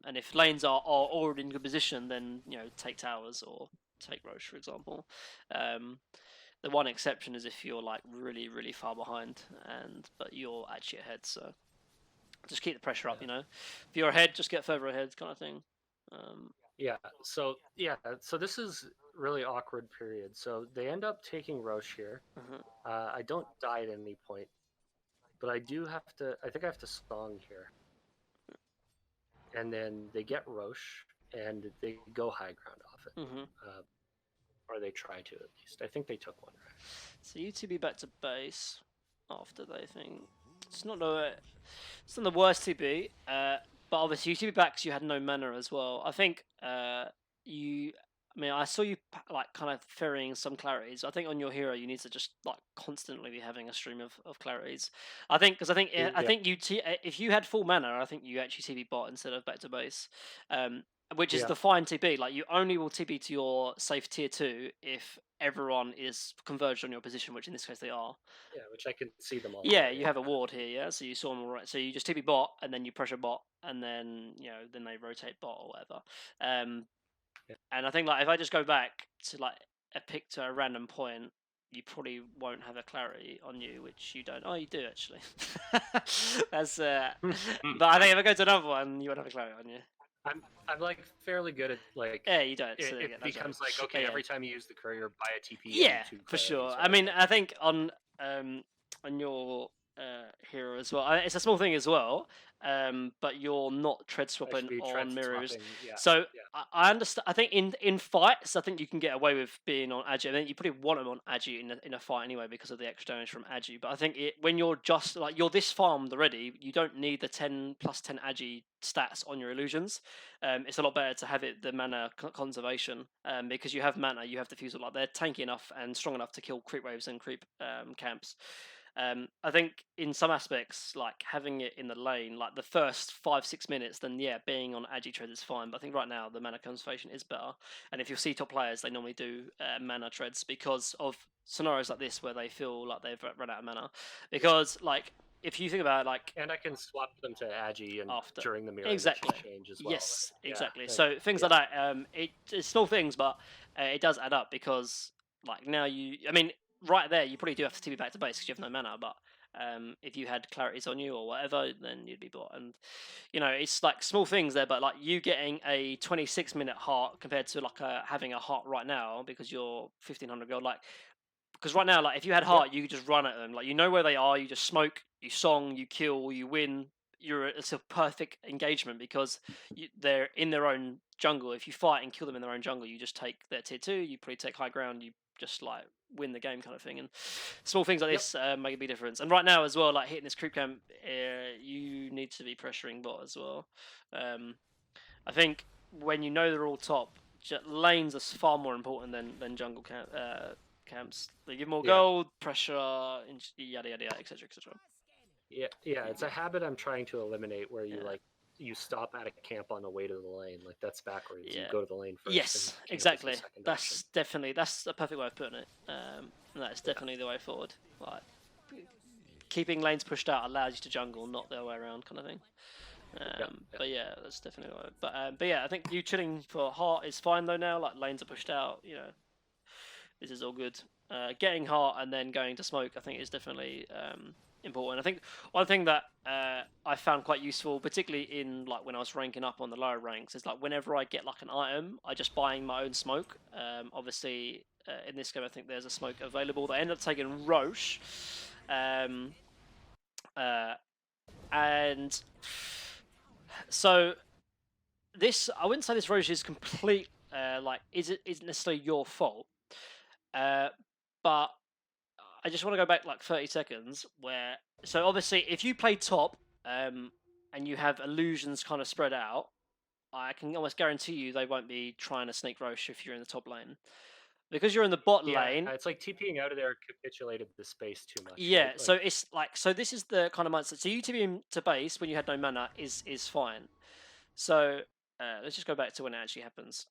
and if lanes are already in good position, then you know take towers or take Roche for example. Um, the one exception is if you're like really really far behind but you're actually ahead. So just keep the pressure up. Yeah, You know, if you're ahead, just get further ahead, kind of thing. Um, Yeah. So this is really awkward period. So they end up taking Roche here. Mhm. I don't die at any point, but I do have to. I think I have to song here, and then they get Roche, and they go high ground off it, Mhm. uh, or they try to at least. I think they took one right. So UTB back to base after they think it's not the worst TB, but obviously UTB backs you had no mana as well. I think you. I mean, I saw you like kind of ferrying some clarities. I think on your hero you need to just like constantly be having a stream of clarities. I think because I Yeah. think if you had full mana, I think you actually TB bot instead of back to base. Um, which is Yeah. the fine TB. Like you only will TB to your safe tier 2 if everyone is converged on your position, which in this case they are. Yeah. Which I can see them all Yeah, there. you Yeah. have a ward here, yeah. So you saw them all right. So you just TP bot and then you pressure bot and then then they rotate bot or whatever. Um, Yeah. and I think like if I just go back to like a pick to a random point, you probably won't have a clarity on you, which you don't. Oh, you do actually. That's but I think if I go to another one, you won't have a clarity on you. I'm like fairly good at like Yeah, you don't. So it, there you it go, no becomes like joke. okay, Yeah, every time you use the courier, buy a TP and yeah, two for sure. clarities, I right? mean, Like I think on your hero as well. It's a small thing as well, but you're not tread I should swapping be tread on mirrors. swapping. Yeah. So Yeah. I understand. I think in fights, I think you can get away with being on Agi. I think you probably want them on Agi in a fight anyway because of the extra damage from Agi. But I think when you're just like you're this farmed already, you don't need the 10 + 10 Agi stats on your illusions. It's a lot better to have it the mana conservation because you have mana, you have diffusal. Like they're tanky enough and strong enough to kill creep waves and creep camps. I think in some aspects, like having it in the lane, like the first 5-6 minutes, then yeah, being on Agi tread is fine. But I think right now the mana conservation is better. And if you see top players, they normally do mana treads because of scenarios like this where they feel like they've run out of mana. Because like if you think about it, like And I can swap them to Agi and after. during the mirror image Exactly. exchange as well, Yes, right? Yeah. exactly. And So things yeah. like that, it's small things, but it does add up because like now I mean, right there, you probably do have to TP back to base because you have no mana. But if you had clarities on you or whatever, then you'd be bought. And it's like small things there, but like you getting a 26-minute heart compared to like having a heart right now because you're 1500 gold, like because right now, like if you had Yep. heart, you could just run at them. Like you know where they are. You just smoke, you song, you kill, you win. It's a perfect engagement because they're in their own jungle. If you fight and kill them in their own jungle, you just take their tier 2. You probably take high ground. You just like win the game kind of thing. And small things like Yep. this make a big difference. And right now as well, like hitting this creep camp, you need to be pressuring bot as well. I think when you know they're all top, lanes are far more important than jungle camps. They give more Yeah. gold, pressure, yada yada yada, etc. etc. Yeah. Yeah. It's a habit I'm trying to eliminate where you Yeah, like you stop at a camp on the way to the lane. Like that's backwards. You yeah. go to the lane first and Yes, camp is the exactly. second option. That's a perfect way of putting it. That is Yeah. definitely the way forward. Like keeping lanes pushed out allows you to jungle, not the other way around, kind of thing. Yeah. Yeah. But yeah, that's definitely the way. But yeah, I think you chilling for heart is fine though now. Like lanes are pushed out. This is all good. Getting heart and then going to smoke, I think, is definitely important. I think one thing that I found quite useful, particularly in like when I was ranking up on the lower ranks, is like whenever I get like an item, I just buying my own smoke. Obviously, in this game, I think there's a smoke available. They end up taking Roche, uh, and so this I wouldn't say this Roche is complete. Like, isn't necessarily your fault. Uh, but I just want to go back like 30 seconds where so obviously if you play top and you have illusions kind of spread out, I can almost guarantee you they won't be trying to sneak Roche if you're in the top lane. Because you're in the bot Yeah. lane, It's like TPing out of there capitulated the space too much, yeah, right? so Like it's like so this is the kind of mindset. So you TP to base when you had no mana is fine. So let's just go back to when it actually happens.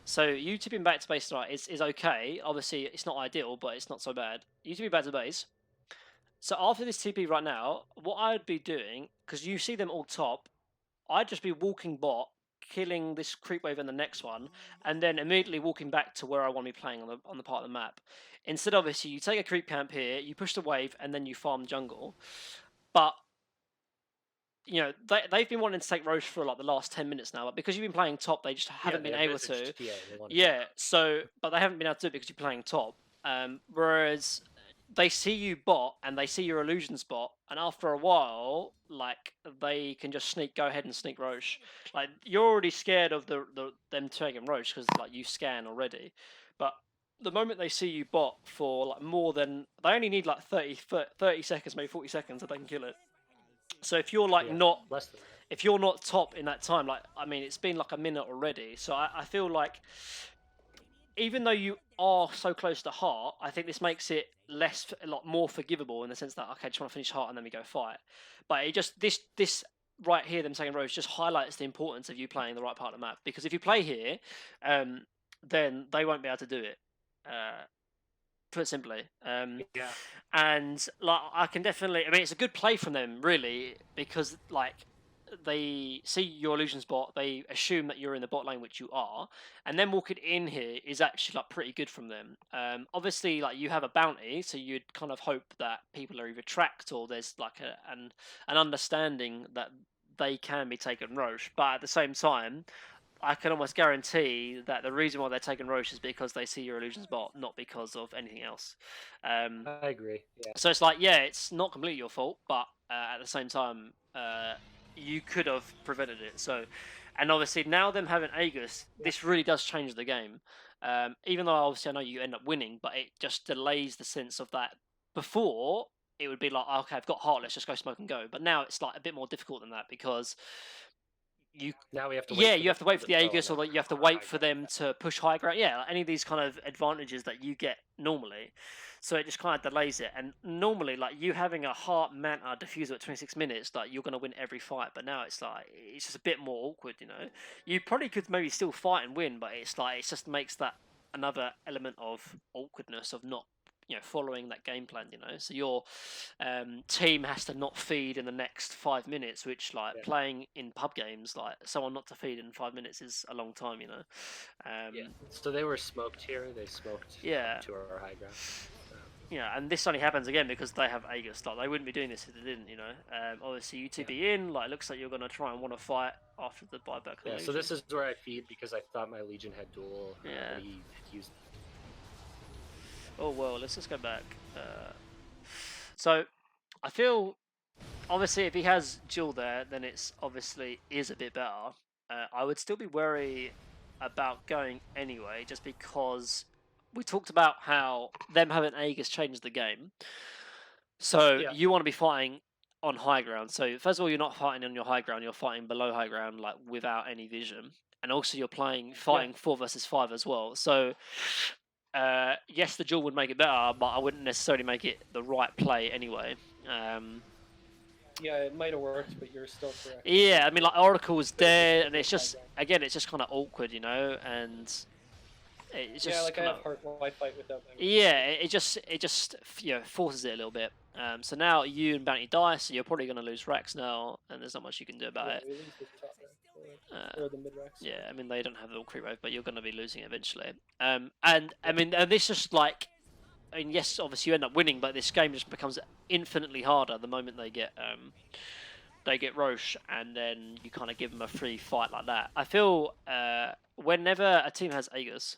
So you tipping back to base tonight is okay. Obviously, it's not ideal, but it's not so bad. You tipping back to base. So after this TP right now, what I'd be doing, because you see them all top, I'd just be walking bot, killing this creep wave and the next one, and then immediately walking back to where I want to be playing on the part of the map. Instead, obviously, you take a creep camp here, you push the wave, and then you farm jungle. But you know, they've been wanting to take Roche for like the last 10 minutes now, but because you've been playing top, they just Yeah, haven't they been have able Visage to. TA. They want to take Yeah, so but they haven't been able to do it because you're playing top. Whereas they see you bot and they see your illusion spot, and after a while, like they can just go ahead and sneak Roche. Like you're already scared of them taking Roche because like you scan already, but the moment they see you bot for like more than they only need like 30 seconds, maybe 40 seconds, that they can kill it. So if you're like yeah, not less than that. if you're not top in that time, like I mean, it's been like a minute already. So I feel like even though you are so close to heart, I think this makes it a lot more forgivable in the sense that okay, just want to finish heart and then we go fight. But it just this right here, them taking Rose, just highlights the importance of you playing the right part of the map. Because if you play here, then they won't be able to do it. Put it simply. Yeah, And like I can definitely, I mean, it's a good play from them, really, because like they see your illusions bot, they assume that you're in the bot lane, which you are, and then walking in here is actually like pretty good from them. Obviously, like you have a bounty, so you'd kind of hope that people are either tracked or there's like an understanding that they can be taken Roche, but at the same time, I can almost guarantee that the reason why they're taking Roche is because they see your illusions bot, not because of anything else. I agree. Yeah, So it's like, yeah, it's not completely your fault, but at the same time, you could have prevented it. So, and obviously now them having Aegis, yeah, this really does change the game. Even though obviously I know you end up winning, but it just delays the sense of that. Before it would be like, okay, I've got heart, let's just go smoke and go. But now it's like a bit more difficult than that because you now we have to wait yeah, for you have to wait for the the throw on Aegis, or that like you have to high wait for ground. them to push high ground. Yeah, like any of these kind of advantages that you get normally. So it just kind of delays it. And normally, like you having a heart manta diffuser at 26 minutes, like you're gonna win every fight. But now it's like it's just a bit more awkward, you know. You probably could maybe still fight and win, but it's like it just makes that another element of awkwardness of not following that game plan, so your team has to not feed in the next 5 minutes, which like Yeah, playing in pub games, like someone not to feed in 5 minutes is a long time, yeah. um, So they were smoked here. They smoked up yeah, to our high ground. and this only happens again because they have Aegis. Like they wouldn't be doing this if they didn't, obviously you Yeah, 2B in, like it looks like you're gonna try and want to fight after the buyback yeah. So illusion. this is where I feed because I thought my Legion had duel, Yeah. but he used. Oh well, let's just go back. So I feel obviously if he has duel there, then it's obviously is a bit better. I would still be wary about going anyway, just because we talked about how them having Aegis changed the game. So Yeah, you want to be fighting on high ground. So first of all, you're not fighting on your high ground; you're fighting below high ground, like without any vision. And also, you're yeah, fighting 4 versus 5 as well. So yes, the duel would make it better, but I wouldn't necessarily make it the right play anyway. Yeah, it might have worked, but you're still correct. Yeah, I mean, like Oracle was Better just dead, go and for it's high just ground. again, it's just kind of awkward, and it's Yeah, just like I kind have of heart while I fight without my yeah, it just forces it a little bit. So now you and Bounty die, so you're probably going to lose racks now, and there's not much you can do about Yeah, it. we lose the top rack Uh, or the mid rack. yeah, I mean they don't have the creep wave, but you're going to be losing eventually. And I mean, and this just like, I mean, yes, obviously you end up winning, but this game just becomes infinitely harder the moment they get Roche, and then you kind of give them a free fight like that. I feel whenever a team has Aegis,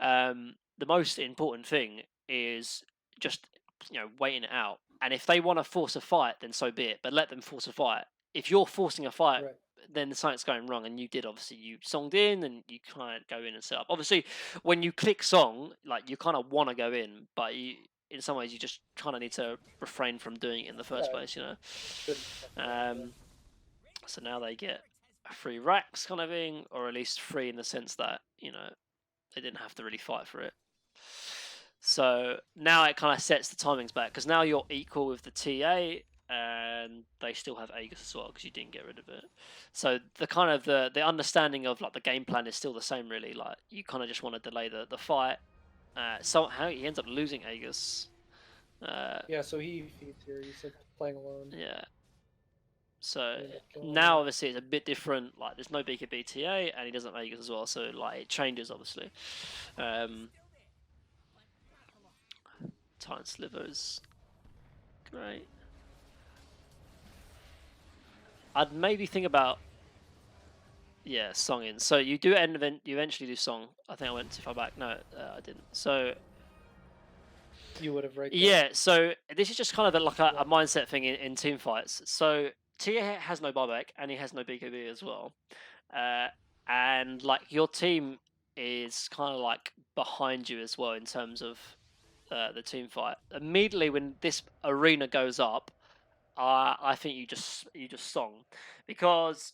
the most important thing is just waiting it out. And if they want to force a fight, then so be it. But let them force a fight. If you're forcing a fight, Right. then something's going wrong. And you did obviously you songed in, and you can't go in and set up. Obviously, when you click song, like you kind of want to go in, but in some ways you just kind of need to refrain from doing it in the first Yeah, place. shouldn't fuck around, yeah. So now they get free racks kind of thing, or at least free in the sense that they didn't have to really fight for it. So now it kind of sets the timings back because now you're equal with the TA, and they still have Aegis as well because you didn't get rid of it. So the kind of the understanding of like the game plan is still the same really. Like you kind of just want to delay the fight. Somehow he ends up losing Aegis. Yeah, so he feeds here. He's like playing alone. Yeah. So He ended up killing now him. obviously it's a bit different. Like there's no beacon BTA, and he doesn't have Aegis as well. So like it changes obviously. Titan slivers, great. I'd maybe think about songing. So you do you eventually do song. I think I went too far back. No, I didn't. So You would have right there. yeah, so this is just kind of like a Yeah. mindset thing in team fights. So Tia has no buyback and he has no BKB as well, uh, and like your team is kind of like behind you as well in terms of the team fight. Immediately when this arena goes up, I think you just song, because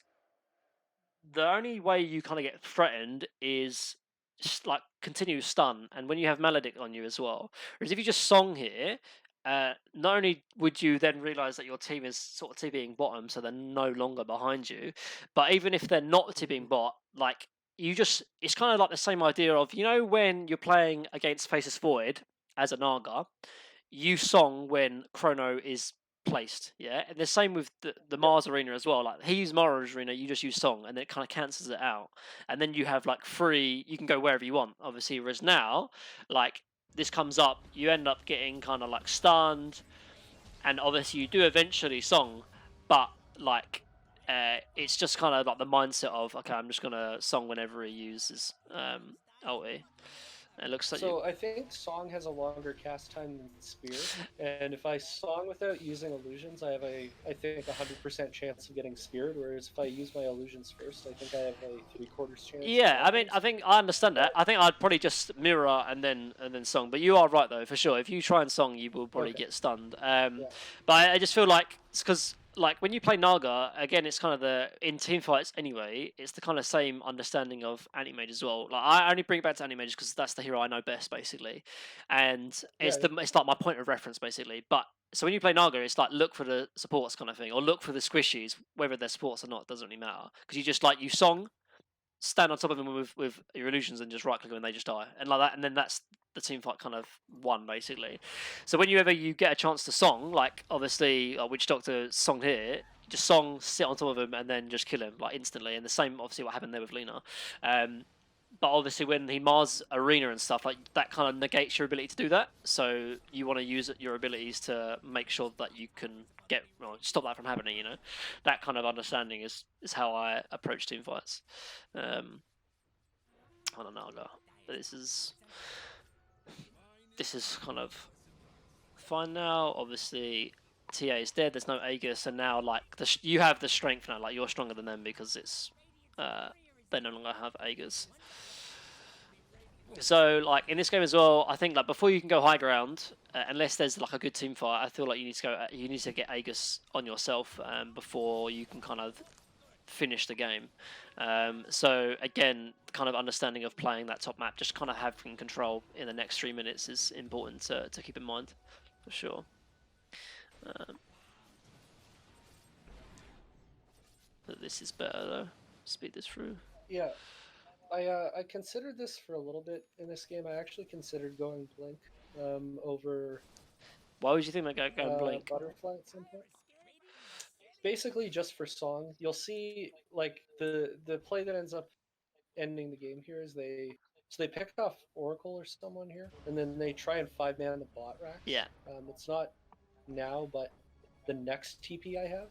the only way you kind of get threatened is just like continuous stun, and when you have maledict on you as well. Whereas if you just song here, not only would you then realize that your team is sort of TPing bottom, so they're no longer behind you, but even if they're not Mhm. TPing bot, like it's kind of like the same idea of, when you're playing against Faceless Void as a Naga, you song when Chrono is placed, yeah. And the same with the Yep. Mars arena as well. Like he used Mars arena, you just use song, and then it kind of cancels it out. And then you have like free, you can go wherever you want, obviously. Whereas now, like this comes up, you end up getting kind of like stunned, and obviously you do eventually song, but like it's just kind of like the mindset of, okay, I'm just gonna song whenever he uses ulti. It looks like you. So I think Song has a longer cast time than Spear, and if I Song without using illusions, I have I think 100% chance of getting speared. Whereas if I use my illusions first, I think I have a 3/4 chance of Yeah, I not mean, getting I speared. think I understand that. But I think I'd probably just mirror and then song. But you are right though, for sure. If you try and song, you will probably okay, get stunned. yeah, But I just feel like it's because like when you play Naga again, it's kind of the in team fights anyway. It's the kind of same understanding of anti-mage as well. Like I only bring it back to anti-mage because that's the hero I know best, basically, and yeah, it's like my point of reference basically. But so when you play Naga, it's like look for the supports kind of thing, or look for the squishies, whether they're supports or not doesn't really matter, because you just like you song, stand on top of them with your illusions, and just right click them and they just die, and like that, and then that's the team fight kind of won basically. So whenever you get a chance to song, like obviously Witch Doctor song here, just song, sit on top of him, and then just kill him like instantly. And the same obviously what happened there with Lena. But obviously when he Mars arena and stuff like that, kind of negates your ability to do that. So you want to use your abilities to make sure that you can stop that from happening. That kind of understanding is how I approach team fights. I don't know, but this is kind of fine now. Obviously, TA is dead. There's no Aegis, and now like you have the strength now. Like you're stronger than them because they no longer have Aegis. So like in this game as well, I think like before you can go high ground, unless there's like a good team fight, I feel like you need to get Aegis on yourself before you can kind of finish the game. So again, kind of understanding of playing that top map, just kind of having control in the next 3 minutes is important to keep in mind, for sure. But this is better though. Speed this through. yeah. I considered this for a little bit in this game. I actually considered going Blink over Why would you think they go and blink? Butterfly at some point. Basically, just for Song, you'll see like the play that ends up ending the game here is they pick off Oracle or someone here, and then they try and 5-man the bot racks. Yeah, It's not now, but the next TP I have,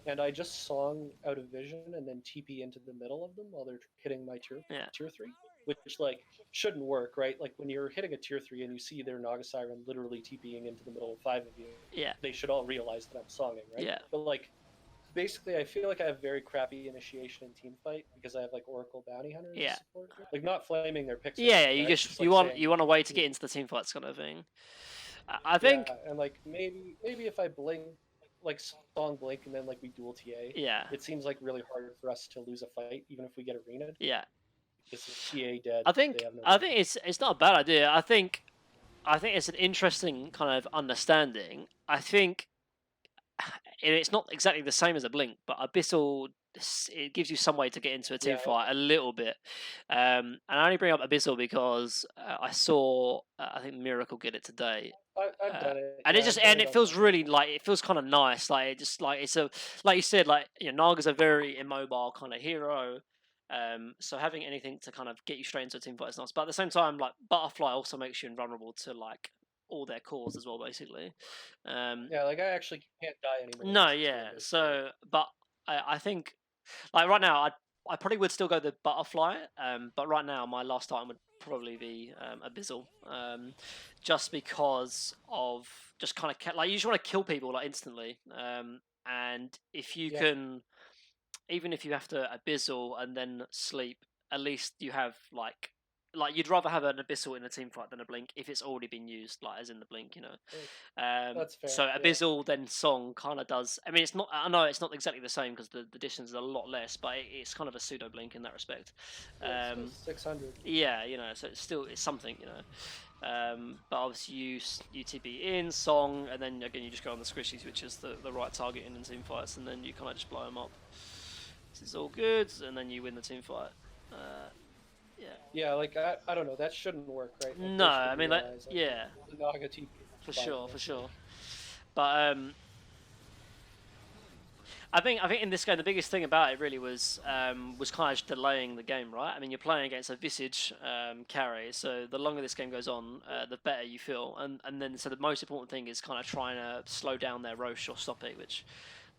and I just song out of vision and then TP into the middle of them while they're hitting my yeah, tier 3, which like shouldn't work, right? Like when you're hitting a tier 3 and you see their Naga Siren literally TPing into the middle of 5 of you, yeah, they should all realize that I'm songing, right? yeah, But like basically, I feel like I have very crappy initiation in team fight because I have like Oracle Bounty Hunter as a yeah. support. Like not flaming their picks. Yeah, Anything, you right? just Like saying, you want a way to get into the team fights kind of thing. I yeah, think and like maybe if I blink, like song blink, and then like we dual TA, yeah, it seems like really hard for us to lose a fight, even if we get arenaed, yeah. because if TA dead, I they think have no I think bounty. it's not a bad idea. I think it's an interesting kind of understanding. I think it's not exactly the same as a blink, but Abyssal, it gives you some way to get into a team Yeah, fight a little bit. And I only bring up Abyssal because I saw I think Miracle get it today. I've done it. And Yeah, it just I've done and it it on feels Naga. really like it feels kind of nice. Like it just like it's a like you said, like Naga's a very immobile kind of hero. So having anything to kind of get you straight into a team fight is nice. But at the same time, like Butterfly also makes you invulnerable to like all their cores as well, basically. Um, Yeah, like I actually can't die anymore in no, this game, yeah. basically. So, but I think like right now, I probably would still go the butterfly, but right now my last item would probably be Abyssal, just because of just kind of like you just want to kill people like instantly, and if you Yeah, can, even if you have to Abyssal and then sleep, at least you have like you'd rather have an Abyssal in a team fight than a Blink if it's already been used, like as in the Blink, you know. uh, that's fair. So Yeah, Abyssal then Song kind of does. I mean, it's not. I know it's not exactly the same because the distance is a lot less, but it's kind of a pseudo blink in that respect. so 600. Yeah, you know, so it's something, you know. But obviously you UTB in Song, and then again you just go on the squishies, which is the right targeting in team fights, and then you kind of just blow them up. This is all good, and then you win the team fight. Yeah. Yeah, like I don't know. That shouldn't work, right? Like No, they should I mean like realize like yeah, the Naga TP for by sure, for this. sure. But I think in this game the biggest thing about it really was kind of just delaying the game, right? I mean you're playing against a Visage carry, so the longer this game goes on, the better you feel, and then so the most important thing is kind of trying to slow down their Roche or stop it, which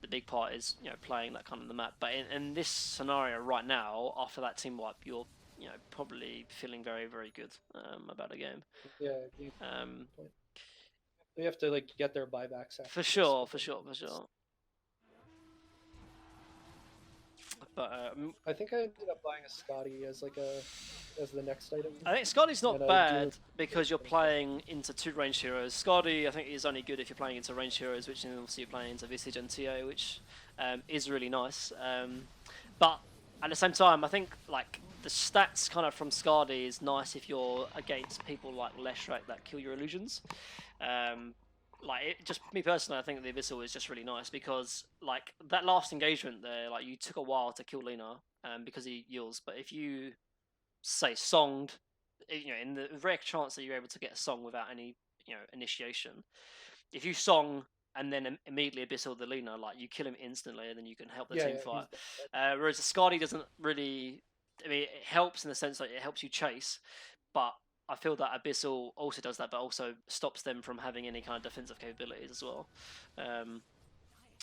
the big part is playing that kind of the map. But in this scenario right now, after that team wipe, you're probably feeling very very good about the game. Yeah, you, Um, we have to like get their buybacks after for this. sure, But for then sure, for sure. But I think I ended up buying a Scotty as like as the next item. I think Scotty's not And I bad do- because you're playing into two ranged heroes. Scotty, I think, is only good if you're playing into ranged heroes, which then obviously you're playing into Visage and TA, which is really nice. But at the same time, I think like the stats kind of from Scotty is nice if you're against people like Leshrac that kill your illusions. Like just me personally, I think the Abyssal is just really nice because like that last engagement there, like you took a while to kill Lena because he yields, but if you say songed, in the rare chance that you're able to get a song without any, initiation, if you song and then immediately Abyssal the Lena, like you kill him instantly, and then you can help the yeah, team yeah, fight. he's dead. Whereas the Skadi doesn't really. I mean, it helps in the sense that it helps you chase, but I feel that Abyssal also does that, but also stops them from having any kind of defensive capabilities as well.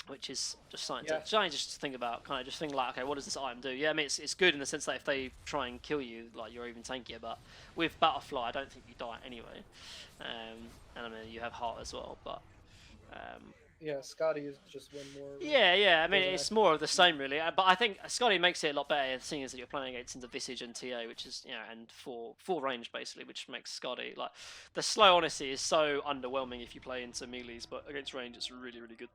Which is just something Yeah. to think about. Kind of just think like, okay, what does this item do? Yeah, I mean it's good in the sense that if they try and kill you, like you're even tankier. But with Butterfly, I don't think you die anyway. And I mean you have Heart as well, but Yeah, Scotty is just one more. yeah. I mean Doesn't it's more of the same really. But I think Scotty makes it a lot better, seeing as that you're playing against into Visage and TA, which is and full range basically, which makes Scotty like the slow honesty is so underwhelming if you play into melees, but against range it's really really good.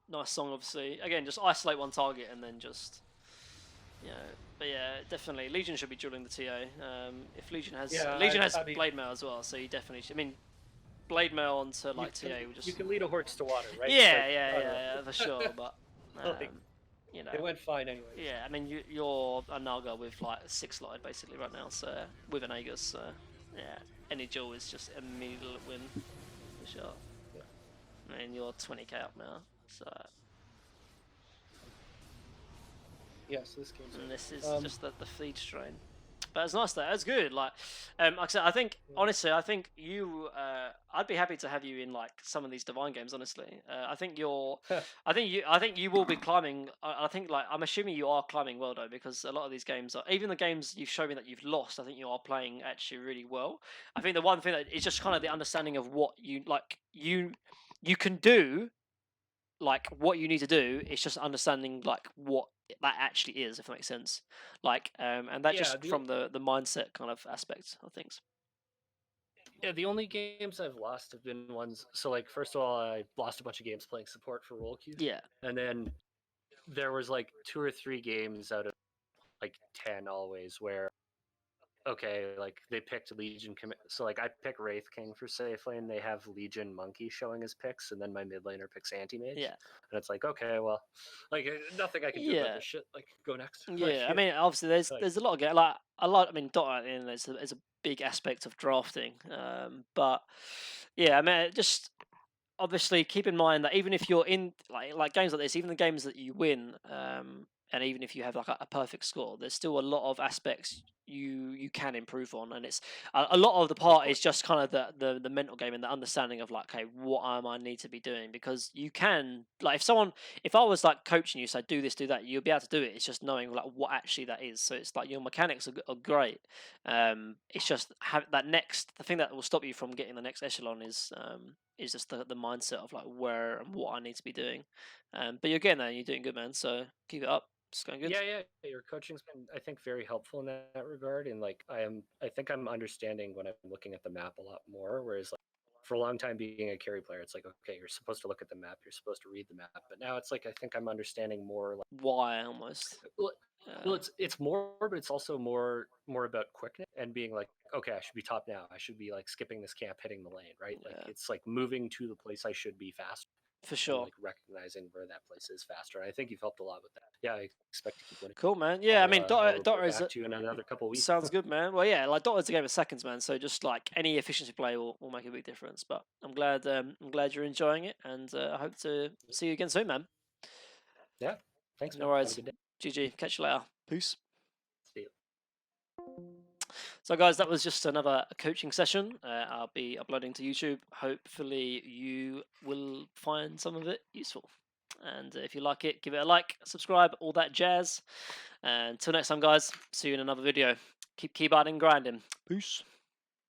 Nice song, obviously. Again, just isolate one target and then just, But yeah, definitely Legion should be dueling the TA. If Legion has Yeah, Legion has I mean- blade mail as well, so you definitely. I mean, blade mail onto like TA you, would just. you can lead a horse to water, right? Yeah, Like, I yeah, don't know. yeah, for sure. But Like, it went fine anyway. yeah, I mean you're a Naga with like 6 slide basically right now, so with an Aegis, so yeah, any duel is just immediate win for sure. Yeah. I mean you're 20k up now, so. Yes, this game's. And this is Um, just the feed strain. But it's nice though. It's good. Like I said, I think honestly, I think you. I'd be happy to have you in like some of these divine games. Honestly, I think you're. I think you will be climbing. I think like I'm assuming you are climbing well though, because a lot of these games are even the games you've shown me that you've lost. I think you are playing actually really well. I think the one thing that is just kind of the understanding of what you like. You can do like what you need to do. It's just understanding like what that actually is, if that makes sense. Like and that Yeah, just from the mindset kind of aspect of things. Yeah, the only games I've lost have been ones. So, like, first of all, I lost a bunch of games playing support for roll queue. Yeah, And then there was like 2 or 3 games out of like 10 always where, okay, like they picked Legion. So, like, I pick Wraith King for safe lane. They have Legion Monkey showing as picks, and then my mid laner picks Anti Mage. yeah, And it's like, okay, well, like, nothing I can do Yeah. about this shit. Like, go next. yeah. I Like, mean, obviously there's like- there's a lot of like a lot. I mean, Dota at the end is a big aspect of drafting. But yeah, I mean, just obviously keep in mind that even if you're in like games like this, even the games that you win, and even if you have like a perfect score, there's still a lot of aspects you can improve on, and it's a lot of the Of part is course. just kind of the mental game and the understanding of like, okay, what am I need to be doing? Because you can like if I was like coaching you, say do this, do that, you'll be able to do it. It's just knowing like what actually that is. So it's like your mechanics are great. It's just the thing that will stop you from getting the next echelon is just the mindset of like where and what I need to be doing. But you're getting there, and you're doing good, man. So keep it up. It's going good. Yeah, yeah, your coaching's been, I think, very helpful in that regard. And like, I think I'm understanding when I'm looking at the map a lot more. Whereas, like, for a long time being a carry player, it's like, okay, you're supposed to look at the map, you're supposed to read the map. But now it's like, I think I'm understanding more. Like, Why almost? well, Uh, it's more, but it's also more about quickness and being like, okay, I should be top now. I should be like skipping this camp, hitting the lane, right? Like, yeah, it's like moving to the place I should be faster for and sure. like recognizing where that place is faster. And I think you've helped a lot with that. Yeah, I expect to keep winning. Cool, man. Yeah, I mean, I'll Dota report back to you in another couple of weeks. sounds good, man. Well, yeah, like Dota's a game of seconds, man. So just like any efficiency play will make a big difference. But I'm glad you're enjoying it, and I hope to see you again soon, man. Yeah, thanks, No man. Have a worries. good day. GG. Catch you later. Peace. See you. So, guys, that was just another coaching session. I'll be uploading to YouTube. Hopefully, you will find some of it useful. And if you like it, give it a like, subscribe, all that jazz. And until next time, guys, see you in another video. Keep adding grinding. Peace.